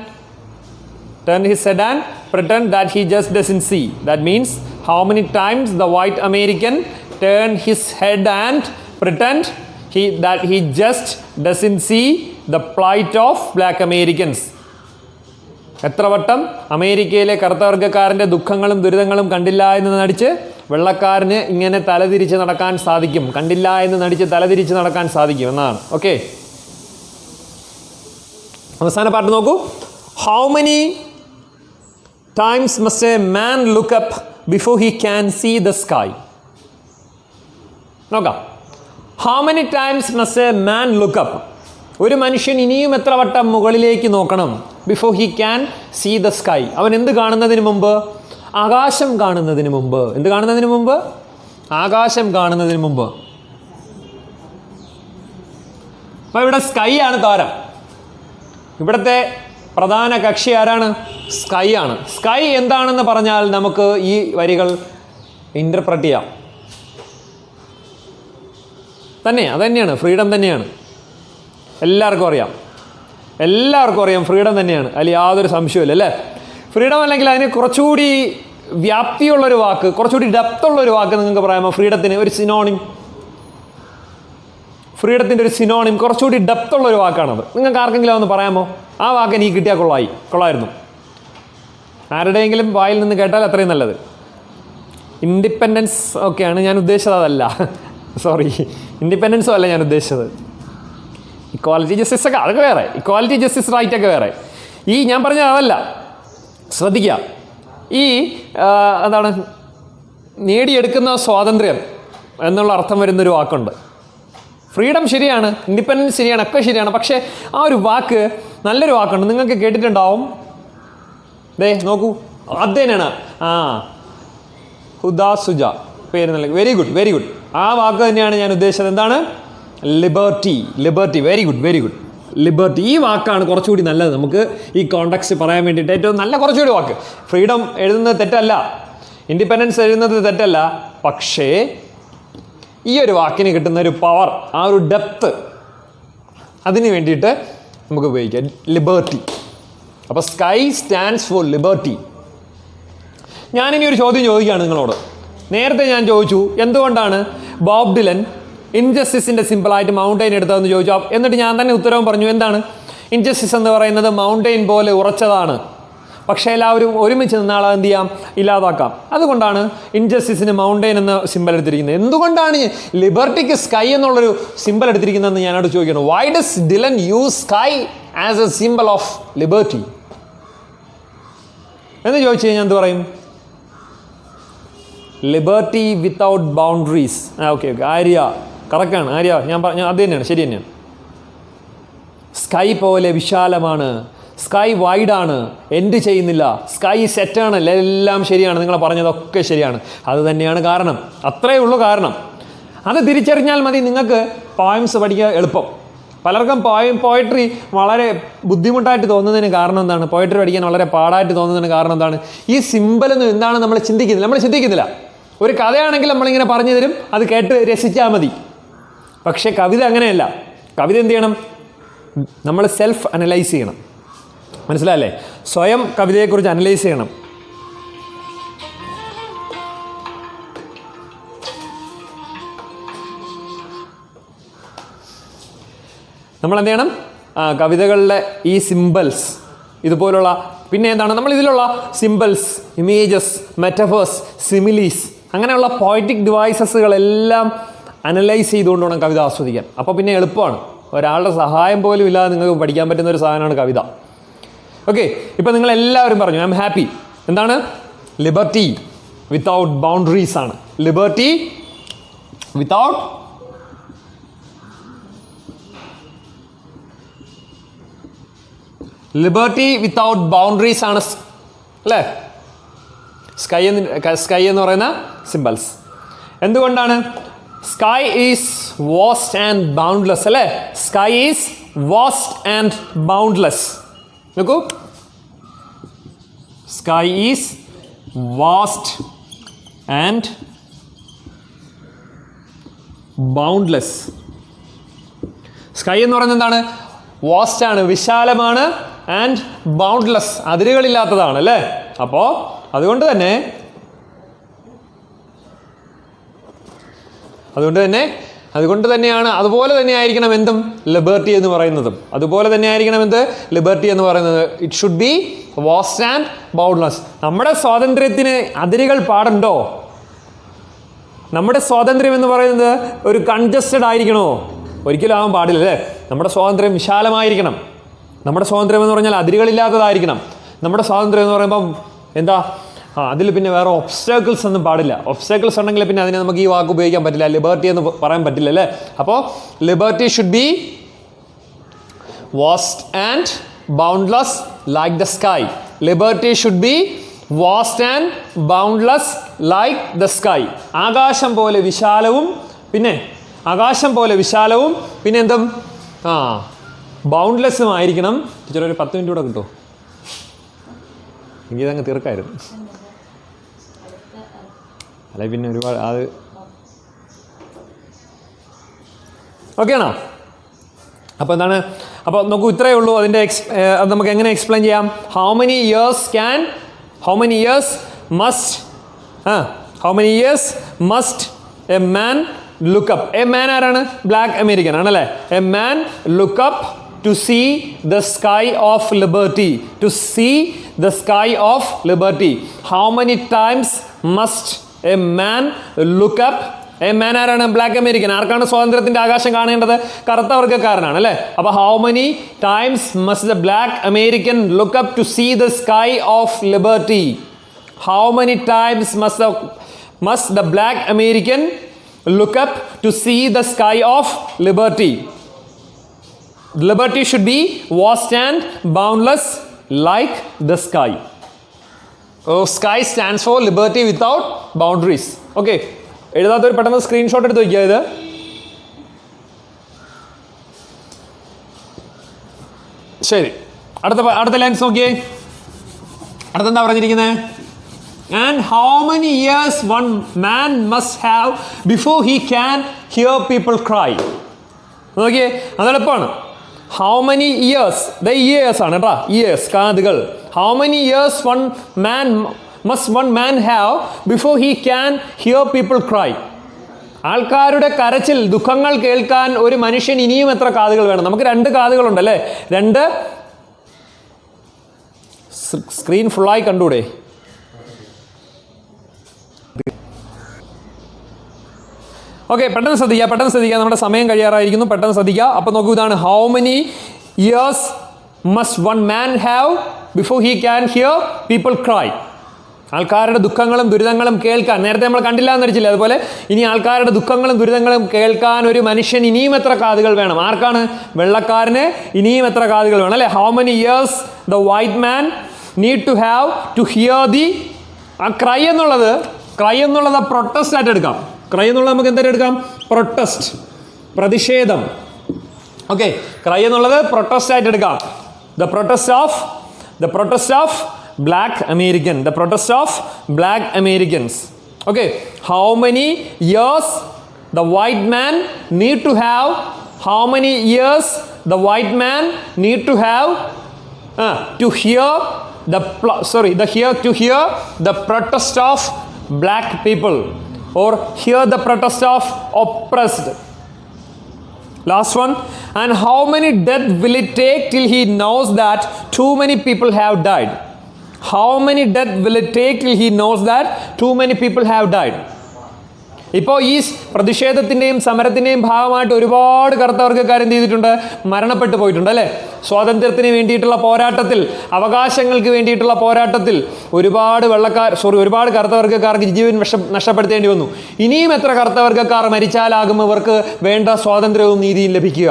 A: pretend that he just doesn't see. That means How many times the white American turned his head and pretend that he just doesn't see the plight of black Americans? എത്ര വട്ടം അമേരിക്കയിലെ കറുത്തവർഗ്ഗക്കാരൻ്റെ ദുഃഖങ്ങളും ദുരിതങ്ങളും കണ്ടില്ല എന്ന് നടിച്ച് വെള്ളക്കാരന് ഇങ്ങനെ തലതിരിച്ച് നടക്കാൻ സാധിക്കും, കണ്ടില്ല എന്ന് നടിച്ച് തലതിരിച്ച് നടക്കാൻ സാധിക്കും എന്നാണ്. ഓക്കെ, അവസാന പാർട്ട് നോക്കൂ. How many times must a man look up before he can see the sky? നോക്കാം. How many times must a man look up? ഒരു മനുഷ്യൻ ഇനിയും എത്ര വട്ടം മുകളിലേക്ക് നോക്കണം? Before he can see the sky. അവൻ എന്ത് കാണുന്നതിന് മുമ്പ്? ആകാശം കാണുന്നതിന് മുമ്പ്. എന്ത് കാണുന്നതിന് മുമ്പ്? ആകാശം കാണുന്നതിന് മുമ്പ്. അപ്പോൾ ഇവിടെ സ്കൈ ആണ് താരം. ഇവിടുത്തെ പ്രധാന കക്ഷി ആരാണ്? സ്കൈ ആണ്. സ്കൈ എന്താണെന്ന് പറഞ്ഞാൽ നമുക്ക് ഈ വരികൾ ഇൻ്റർപ്രറ്റ് ചെയ്യാം. അത് തന്നെയാണ്, ഫ്രീഡം തന്നെയാണ്. എല്ലാവർക്കും അറിയാം ഫ്രീഡം തന്നെയാണ്, അതിൽ യാതൊരു സംശയമില്ല അല്ലേ? ഫ്രീഡം അല്ലെങ്കിൽ അതിന് കുറച്ചുകൂടി വ്യാപ്തിയുള്ളൊരു വാക്ക്, കുറച്ചുകൂടി ഡെപ്തുള്ളൊരു വാക്ക് നിങ്ങൾക്ക് പറയാമോ? ഫ്രീഡത്തിന് ഒരു സിനോണിം, ഫ്രീഡത്തിൻ്റെ ഒരു സിനോണിം, കുറച്ചുകൂടി ഡെപ്തുള്ളൊരു വാക്കാണത്. നിങ്ങൾക്ക് ആർക്കെങ്കിലും ഒന്ന് പറയാമോ? ആ വാക്ക് എനിക്ക് കിട്ടിയാൽ കൊള്ളായിരുന്നു. ആരുടെയെങ്കിലും വായിൽ നിന്ന് കേട്ടാൽ അത്രയും നല്ലത്. ഇൻഡിപെൻഡൻസ് ഒക്കെയാണ് ഞാൻ ഉദ്ദേശിച്ചത്, അതല്ല, സോറി, ഇൻഡിപെൻഡൻസും അല്ല ഞാൻ ഉദ്ദേശിച്ചത്. ഇക്വാലിറ്റി ജസ്റ്റിസ് ഒക്കെ അതൊക്കെ വേറെ, ഇക്വാലിറ്റി ജസ്റ്റിസ് റൈറ്റ് ഒക്കെ വേറെ. ഈ ഞാൻ പറഞ്ഞത് അതല്ല, ശ്രദ്ധിക്കുക. ഈ എന്താണ് നേടിയെടുക്കുന്ന സ്വാതന്ത്ര്യം എന്നുള്ള അർത്ഥം വരുന്നൊരു വാക്കുണ്ട്. ഫ്രീഡം ശരിയാണ്, ഇൻഡിപെൻഡൻസ് ശരിയാണ്, ഒക്കെ ശരിയാണ്. പക്ഷേ ആ ഒരു വാക്ക് നല്ലൊരു വാക്കുണ്ട്, നിങ്ങൾക്ക് കേട്ടിട്ടുണ്ടാവും. നോക്കൂ, അത് തന്നെയാണ്. ഹുദാസുജ പേര് നല്ല, വെരി ഗുഡ്. ആ വാക്ക് തന്നെയാണ് ഞാൻ ഉദ്ദേശിച്ചത്. എന്താണ്? ലിബർട്ടി. Very good. ലിബർട്ടി. ഈ വാക്കാണ് കുറച്ചുകൂടി നല്ലത് നമുക്ക് ഈ കോണ്ടെക്സ്റ്റ് പറയാൻ വേണ്ടിയിട്ട്. ഏറ്റവും നല്ല കുറച്ചുകൂടി വാക്ക്. ഫ്രീഡം എഴുതുന്നത് തെറ്റല്ല, ഇൻഡിപെൻഡൻസ് എഴുതുന്നത് തെറ്റല്ല. പക്ഷേ ഈ ഒരു വാക്കിന് കിട്ടുന്ന ഒരു പവർ, ആ ഒരു ഡെപ്ത്, അതിന് വേണ്ടിയിട്ട് നമുക്ക് ഉപയോഗിക്കാം ലിബർട്ടി. അപ്പോൾ സ്കൈ സ്റ്റാൻഡ്സ് ഫോർ ലിബർട്ടി. ഞാനിനി ഒരു ചോദ്യം ചോദിക്കുകയാണ് നിങ്ങളോട്. നേരത്തെ ഞാൻ ചോദിച്ചു എന്തുകൊണ്ടാണ് ബോബ് ഡിലൻ ഇൻജസ്റ്റിസിൻ്റെ സിമ്പിളായിട്ട് മൗണ്ടെയിൻ എടുത്തതെന്ന് ചോദിച്ചു. എന്നിട്ട് ഞാൻ തന്നെ ഉത്തരവും പറഞ്ഞു. എന്താണ്? ഇൻജസ്റ്റിസ് എന്ന് പറയുന്നത് മൗണ്ടെയിൻ പോലെ ഉറച്ചതാണ്, പക്ഷേ എല്ലാവരും ഒരുമിച്ച് നിന്നാൾ എന്ത് ചെയ്യാം? ഇല്ലാതാക്കാം. അതുകൊണ്ടാണ് ഇൻജസ്റ്റിസിന് മൗണ്ടെയിൻ എന്ന സിമ്പൽ എടുത്തിരിക്കുന്നത്. എന്തുകൊണ്ടാണ് ലിബർട്ടിക്ക് സ്കൈ എന്നുള്ളൊരു സിമ്പൽ എടുത്തിരിക്കുന്നതെന്ന് ഞാനോട് ചോദിക്കണം. Y does Dylan use sky as A symbol of liberty എന്ന് ചോദിച്ചു കഴിഞ്ഞാൽ എന്ത് പറയും? Liberty without boundaries. Okay, Arya കറക്റ്റാണ്. ആര്യ ഞാൻ പറഞ്ഞു, അത് തന്നെയാണ്, ശരി തന്നെയാണ്. സ്കൈ പോലെ വിശാലമാണ്, സ്കൈ വൈഡാണ്, എൻഡ് ചെയ്യുന്നില്ല, സ്കൈ സെറ്റാണ്, എല്ലാം ശരിയാണ്, നിങ്ങൾ പറഞ്ഞതൊക്കെ ശരിയാണ്. അത് തന്നെയാണ് കാരണം, അത്രയേ ഉള്ളൂ കാരണം. അത് തിരിച്ചറിഞ്ഞാൽ മതി നിങ്ങൾക്ക് പോയംസ് പഠിക്കാൻ എളുപ്പം. പലർക്കും പോയട്രി വളരെ ബുദ്ധിമുട്ടായിട്ട് തോന്നുന്നതിന് കാരണം എന്താണ്? പോയട്രി പഠിക്കാൻ വളരെ പാടായിട്ട് തോന്നുന്നതിന് കാരണം എന്താണ്? ഈ സിമ്പലൊന്നും എന്താണ് നമ്മൾ ചിന്തിക്കുന്നില്ല. ഒരു കഥയാണെങ്കിൽ നമ്മളിങ്ങനെ പറഞ്ഞു തരും, അത് കേട്ട് രസിച്ചാൽ മതി. പക്ഷേ കവിത അങ്ങനെയല്ല. കവിത എന്ത് ചെയ്യണം? നമ്മൾ സെൽഫ് അനലൈസ് ചെയ്യണം. മനസ്സിലായല്ലേ? സ്വയം കവിതയെക്കുറിച്ച് അനലൈസ് ചെയ്യണം. നമ്മൾ എന്ത് ചെയ്യണം? കവിതകളിലെ ഈ സിമ്പിൾസ് ഇതുപോലുള്ള, പിന്നെ എന്താണ് നമ്മൾ ഇതിലുള്ള സിമ്പിൾസ്, ഇമേജസ്, മെറ്റഫേഴ്സ്, സിമിലീസ്, അങ്ങനെയുള്ള പോയറ്റിക് ഡിവൈസസുകളെല്ലാം അനലൈസ് ചെയ്തുകൊണ്ട് വേണം കവിത ആസ്വദിക്കാൻ. അപ്പോൾ പിന്നെ എളുപ്പമാണ്. ഒരാളുടെ സഹായം പോലും ഇല്ലാതെ നിങ്ങൾക്ക് പഠിക്കാൻ പറ്റുന്ന ഒരു സാധനമാണ് കവിത. ഓക്കെ, ഇപ്പം നിങ്ങളെല്ലാവരും പറഞ്ഞു ഐ എം ഹാപ്പി. എന്താണ്? ലിബർട്ടി വിത്തൗട്ട് ബൗണ്ടറീസ് ആണ്. ലിബർട്ടി വിത്തൗട്ട് ബൗണ്ടറീസ് ആണ് അല്ലേ സ്കൈ എന്ന് പറയുന്ന സിമ്പിൾസ്. എന്തുകൊണ്ടാണ്? Sky is vast and boundless അല്ലേ? Sky is vast and boundless. നോക്കൂ, sky is vast and boundless. Sky എന്ന് പറയുന്നത് എന്താണ്? വാസ്റ്റ് ആണ്, വിശാലമാണ്, ആൻഡ് ബൗണ്ട്ലെസ്, അതിരുകളില്ലാത്തതാണ് അല്ലേ? അപ്പോൾ അതുകൊണ്ട് തന്നെ അതുകൊണ്ട് തന്നെയാണ് അതുപോലെ തന്നെ ആയിരിക്കണം എന്തും ലിബർട്ടി എന്ന് പറയുന്നതും. അതുപോലെ തന്നെ ആയിരിക്കണം എന്ത് ലിബർട്ടി എന്ന് പറയുന്നത്. It should be vast and boundless. നമ്മുടെ സ്വാതന്ത്ര്യത്തിന് അതിരുകൾ പാടുണ്ടോ? നമ്മുടെ സ്വാതന്ത്ര്യം എന്ന് പറയുന്നത് ഒരു കൺജസ്റ്റഡ് ആയിരിക്കണോ? ഒരിക്കലും ആവാൻ പാടില്ല അല്ലേ. നമ്മുടെ സ്വാതന്ത്ര്യം വിശാലമായിരിക്കണം. നമ്മുടെ സ്വാതന്ത്ര്യം എന്ന് പറഞ്ഞാൽ അതിരുകളില്ലാത്തതായിരിക്കണം. നമ്മുടെ സ്വാതന്ത്ര്യം എന്ന് പറയുമ്പം എന്താ, അതിൽ പിന്നെ വേറെ ഒബ്സ്റ്റാക്കിൾസ് ഒന്നും പാടില്ല. ഒബ്സ്റ്റാക്കിൾസ് ഉണ്ടെങ്കിൽ പിന്നെ അതിനെ നമുക്ക് ഈ വാക്ക് ഉപയോഗിക്കാൻ പറ്റില്ല, ലിബർട്ടി എന്ന് പറയാൻ പറ്റില്ല അല്ലേ. അപ്പോൾ liberty should be vast and boundless like the sky. Liberty should be vast and boundless like the sky. ആകാശം പോലെ വിശാലവും പിന്നെ എന്തും ബൗണ്ട്ലെസ്സും ആയിരിക്കണം. ടീച്ചർ ഒരു 10 മിനിറ്റ് കൂടെ കിട്ടുമോ? എനിക്കിതങ്ങ് തീർക്കായിരുന്നു. അല്ലെ പിന്നെ ഒരുപാട് അത് ഓക്കെ ആണോ? അപ്പോൾ എന്താണ്, അപ്പോൾ നോക്കൂ, ഇത്രയേ ഉള്ളൂ. അതിൻ്റെ അത് നമുക്ക് എങ്ങനെ എക്സ്പ്ലെയിൻ ചെയ്യാം? How many years must a man look up. A man ആരാണ്? ബ്ലാക്ക് അമേരിക്കൻ ആണല്ലേ. A man look up to see the sky of liberty. How many times must a man look up? A man ആരാണ്? Black American. ആർക്കാണ് സ്വാതന്ത്ര്യത്തിൻ്റെ ആകാശം കാണേണ്ടത്? കറുത്ത വർഗ്ഗക്കാരനാണ് അല്ലേ. അപ്പോൾ how many times must the black American look up to see the sky of liberty? How many times must the black American look up to see the sky of liberty? Liberty should be vast and boundless like the sky. Sky stands for liberty without boundaries. Okay. എഴുതാത്തൊരു പെട്ടെന്ന് സ്ക്രീൻഷോട്ട് എടുത്ത് വയ്ക്കുക. ഇത് ശരി. അടുത്ത ലൈൻസ് നോക്കിയേ. അടുത്തെന്താ പറഞ്ഞിരിക്കുന്നത്? And how many years one man must have before he can hear people cry? നോക്കിയേ, അതെളുപ്പമാണ്. How many years? The years ആണ് കേട്ടോ. Years, കാതുകൾ. How many years must one man have before he can hear people cry? ആൾക്കാരുടെ കരച്ചിൽ, ദുഃഖങ്ങൾ കേൾക്കാൻ ഒരു മനുഷ്യൻ ഇനിയും എത്ര കാതുകൾ വേണം? നമുക്ക് 2 കാതുകളുണ്ട് അല്ലേ. 2 സ്ക്രീൻ ഫുള്ളായി കണ്ടൂടെ? ഓക്കെ, പെട്ടെന്ന് ശ്രദ്ധിക്കുക, നമ്മുടെ സമയം കഴിയാറായിരിക്കുന്നു. പെട്ടെന്ന് ശ്രദ്ധിക്കുക. അപ്പോൾ നോക്കൂ, ഇതാണ് how many years must one man have before he can hear people cry. ആൾക്കാരുടെ ദുഃഖങ്ങളും ദുരിതങ്ങളും കേൾക്കാൻ, നേരത്തെ നമ്മൾ കണ്ടില്ല എന്ന് നടിച്ചില്ല, അതുപോലെ ഇനി ആൾക്കാരുടെ ദുഃഖങ്ങളും ദുരിതങ്ങളും കേൾക്കാൻ ഒരു മനുഷ്യൻ ഇനിയും എത്ര കാതുകൾ വേണം? ആർക്കാണ്? വെള്ളക്കാരന് ഇനിയും എത്ര കാതുകൾ വേണം അല്ലേ. How many years the white man need to have to here the. ആ ക്രൈ എന്നുള്ളത് പ്രൊട്ടസ്റ്റ് ആയിട്ട് എടുക്കാം. ക്രൈ എന്നുള്ളത് നമുക്ക് എന്തായാലും എടുക്കാം? പ്രൊട്ടസ്റ്റ്, പ്രതിഷേധം. ഓക്കെ, ക്രൈ എന്നുള്ളത് പ്രൊട്ടസ്റ്റ് ആയിട്ട് എടുക്കാം. The protest of black American. The protest of black Americans. Okay, how many years the white man need to have? How many years the white man need to have to hear the protest of black people, or hear the protest of oppressed? Last one. And how many deaths will it take till he knows that too many people have died? How many deaths will it take till he knows that too many people have died? ഇപ്പോൾ ഈ പ്രതിഷേധത്തിൻ്റെയും സമരത്തിൻ്റെയും ഭാഗമായിട്ട് ഒരുപാട് കറുത്തവർഗ്ഗക്കാർ എന്ത് ചെയ്തിട്ടുണ്ട്? മരണപ്പെട്ടു പോയിട്ടുണ്ട് അല്ലേ. സ്വാതന്ത്ര്യത്തിന് വേണ്ടിയിട്ടുള്ള പോരാട്ടത്തിൽ, അവകാശങ്ങൾക്ക് വേണ്ടിയിട്ടുള്ള പോരാട്ടത്തിൽ ഒരുപാട് കറുത്തവർഗ്ഗക്കാർക്ക് ജീവൻ നഷ്ടപ്പെടുത്തേണ്ടി വന്നു. ഇനിയും എത്ര കറുത്തവർഗ്ഗക്കാർ മരിച്ചാലാകും ഇവർക്ക് വേണ്ട സ്വാതന്ത്ര്യവും നീതിയും ലഭിക്കുക?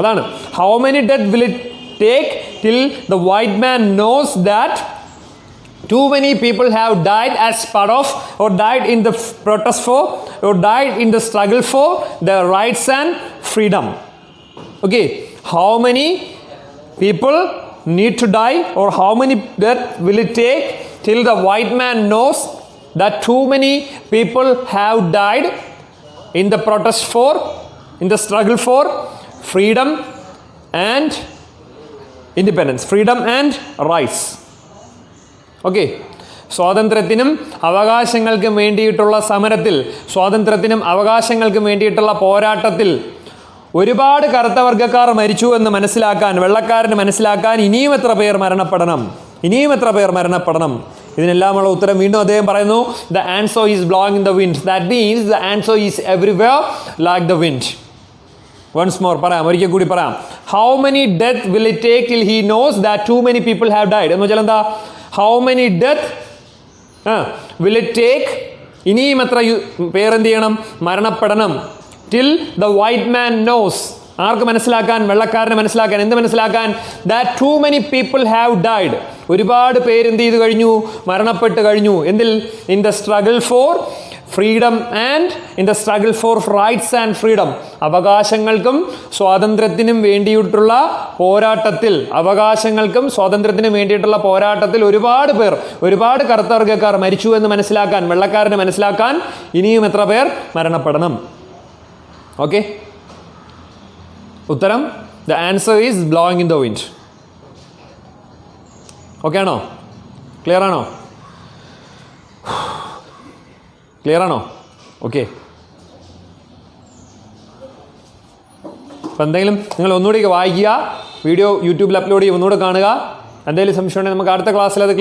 A: അതാണ് how many death will it take till the white man knows that too many people have died as part of, or died in the protest for, or died in the struggle for their rights and freedom. Okay, how many people need to die, or how many death will it take till the white man knows that too many people have died in the protest for, in the struggle for freedom and independence, freedom and rights? Okay, സ്വാതന്ത്ര്യത്തിനും അവകാശങ്ങൾക്കും വേണ്ടിയിട്ടുള്ള സമരത്തിൽ, സ്വാതന്ത്ര്യത്തിനും അവകാശങ്ങൾക്കും വേണ്ടിയിട്ടുള്ള പോരാട്ടത്തിൽ ഒരുപാട് കറുത്ത വർഗ്ഗക്കാർ മരിച്ചു എന്ന് മനസ്സിലാക്കാൻ, വെള്ളക്കാരന് മനസ്സിലാക്കാൻ ഇനിയും എത്ര പേർ മരണപ്പെടണം, ഇനിയും എത്ര പേർ മരണപ്പെടണം? ഇതിനെല്ലാമുള്ള ഉത്തരം വീണ്ടും അദ്ദേഹം പറയുന്നു, the answer is blowing in the wind. That means the answer is everywhere like the wind. Once more പറയാം, ഒരിക്കൽ കൂടി പറയാം. How many death will it take till he knows that too many people have died? എന്ന് വെച്ചാൽ എന്താ? How many death will it take, ഇനിയും എത്ര പേരെന്ത് ചെയ്യണം, മരണപ്പെടണം, till the white man knows, ആർക്ക് മനസ്സിലാക്കാൻ? വെള്ളക്കാരനെ മനസ്സിലാക്കാൻ. എന്ത് മനസ്സിലാക്കാൻ? That too many people have died, ഒരുപാട് പേര് എന്ത് ചെയ്ത് കഴിഞ്ഞു, മരണപ്പെട്ട് കഴിഞ്ഞു. എന്തിൽ? In the struggle for freedom and in the struggle for rights and freedom, അവകാശങ്ങൾക്കും സ്വാതന്ത്ര്യത്തിനും വേണ്ടിയിട്ടുള്ള പോരാട്ടത്തിൽ, അവകാശങ്ങൾക്കും സ്വാതന്ത്ര്യത്തിനും വേണ്ടിയിട്ടുള്ള പോരാട്ടത്തിൽ ഒരുപാട് പേർ, ഒരുപാട് കറുത്ത വർഗ്ഗക്കാർ മരിച്ചു എന്ന് മനസ്സിലാക്കാൻ, വെള്ളക്കാരനെ മനസ്സിലാക്കാൻ ഇനിയും എത്ര പേർ മരണപ്പെടണം? ഓക്കെ, ഉത്തരം the answer is blowing in the wind. Okay ആണോ? ക്ലിയർ ആണോ? ക്ലിയർ ആണോ? ഓക്കെ. അപ്പം എന്തെങ്കിലും നിങ്ങൾ ഒന്നുകൂടി വായിക്കുക, വീഡിയോ യൂട്യൂബിൽ അപ്ലോഡ് ചെയ്യും, ഒന്നുകൂടെ കാണുക. എന്തെങ്കിലും സംശയം ഉണ്ടെങ്കിൽ നമുക്ക് അടുത്ത ക്ലാസ്സിൽ അത്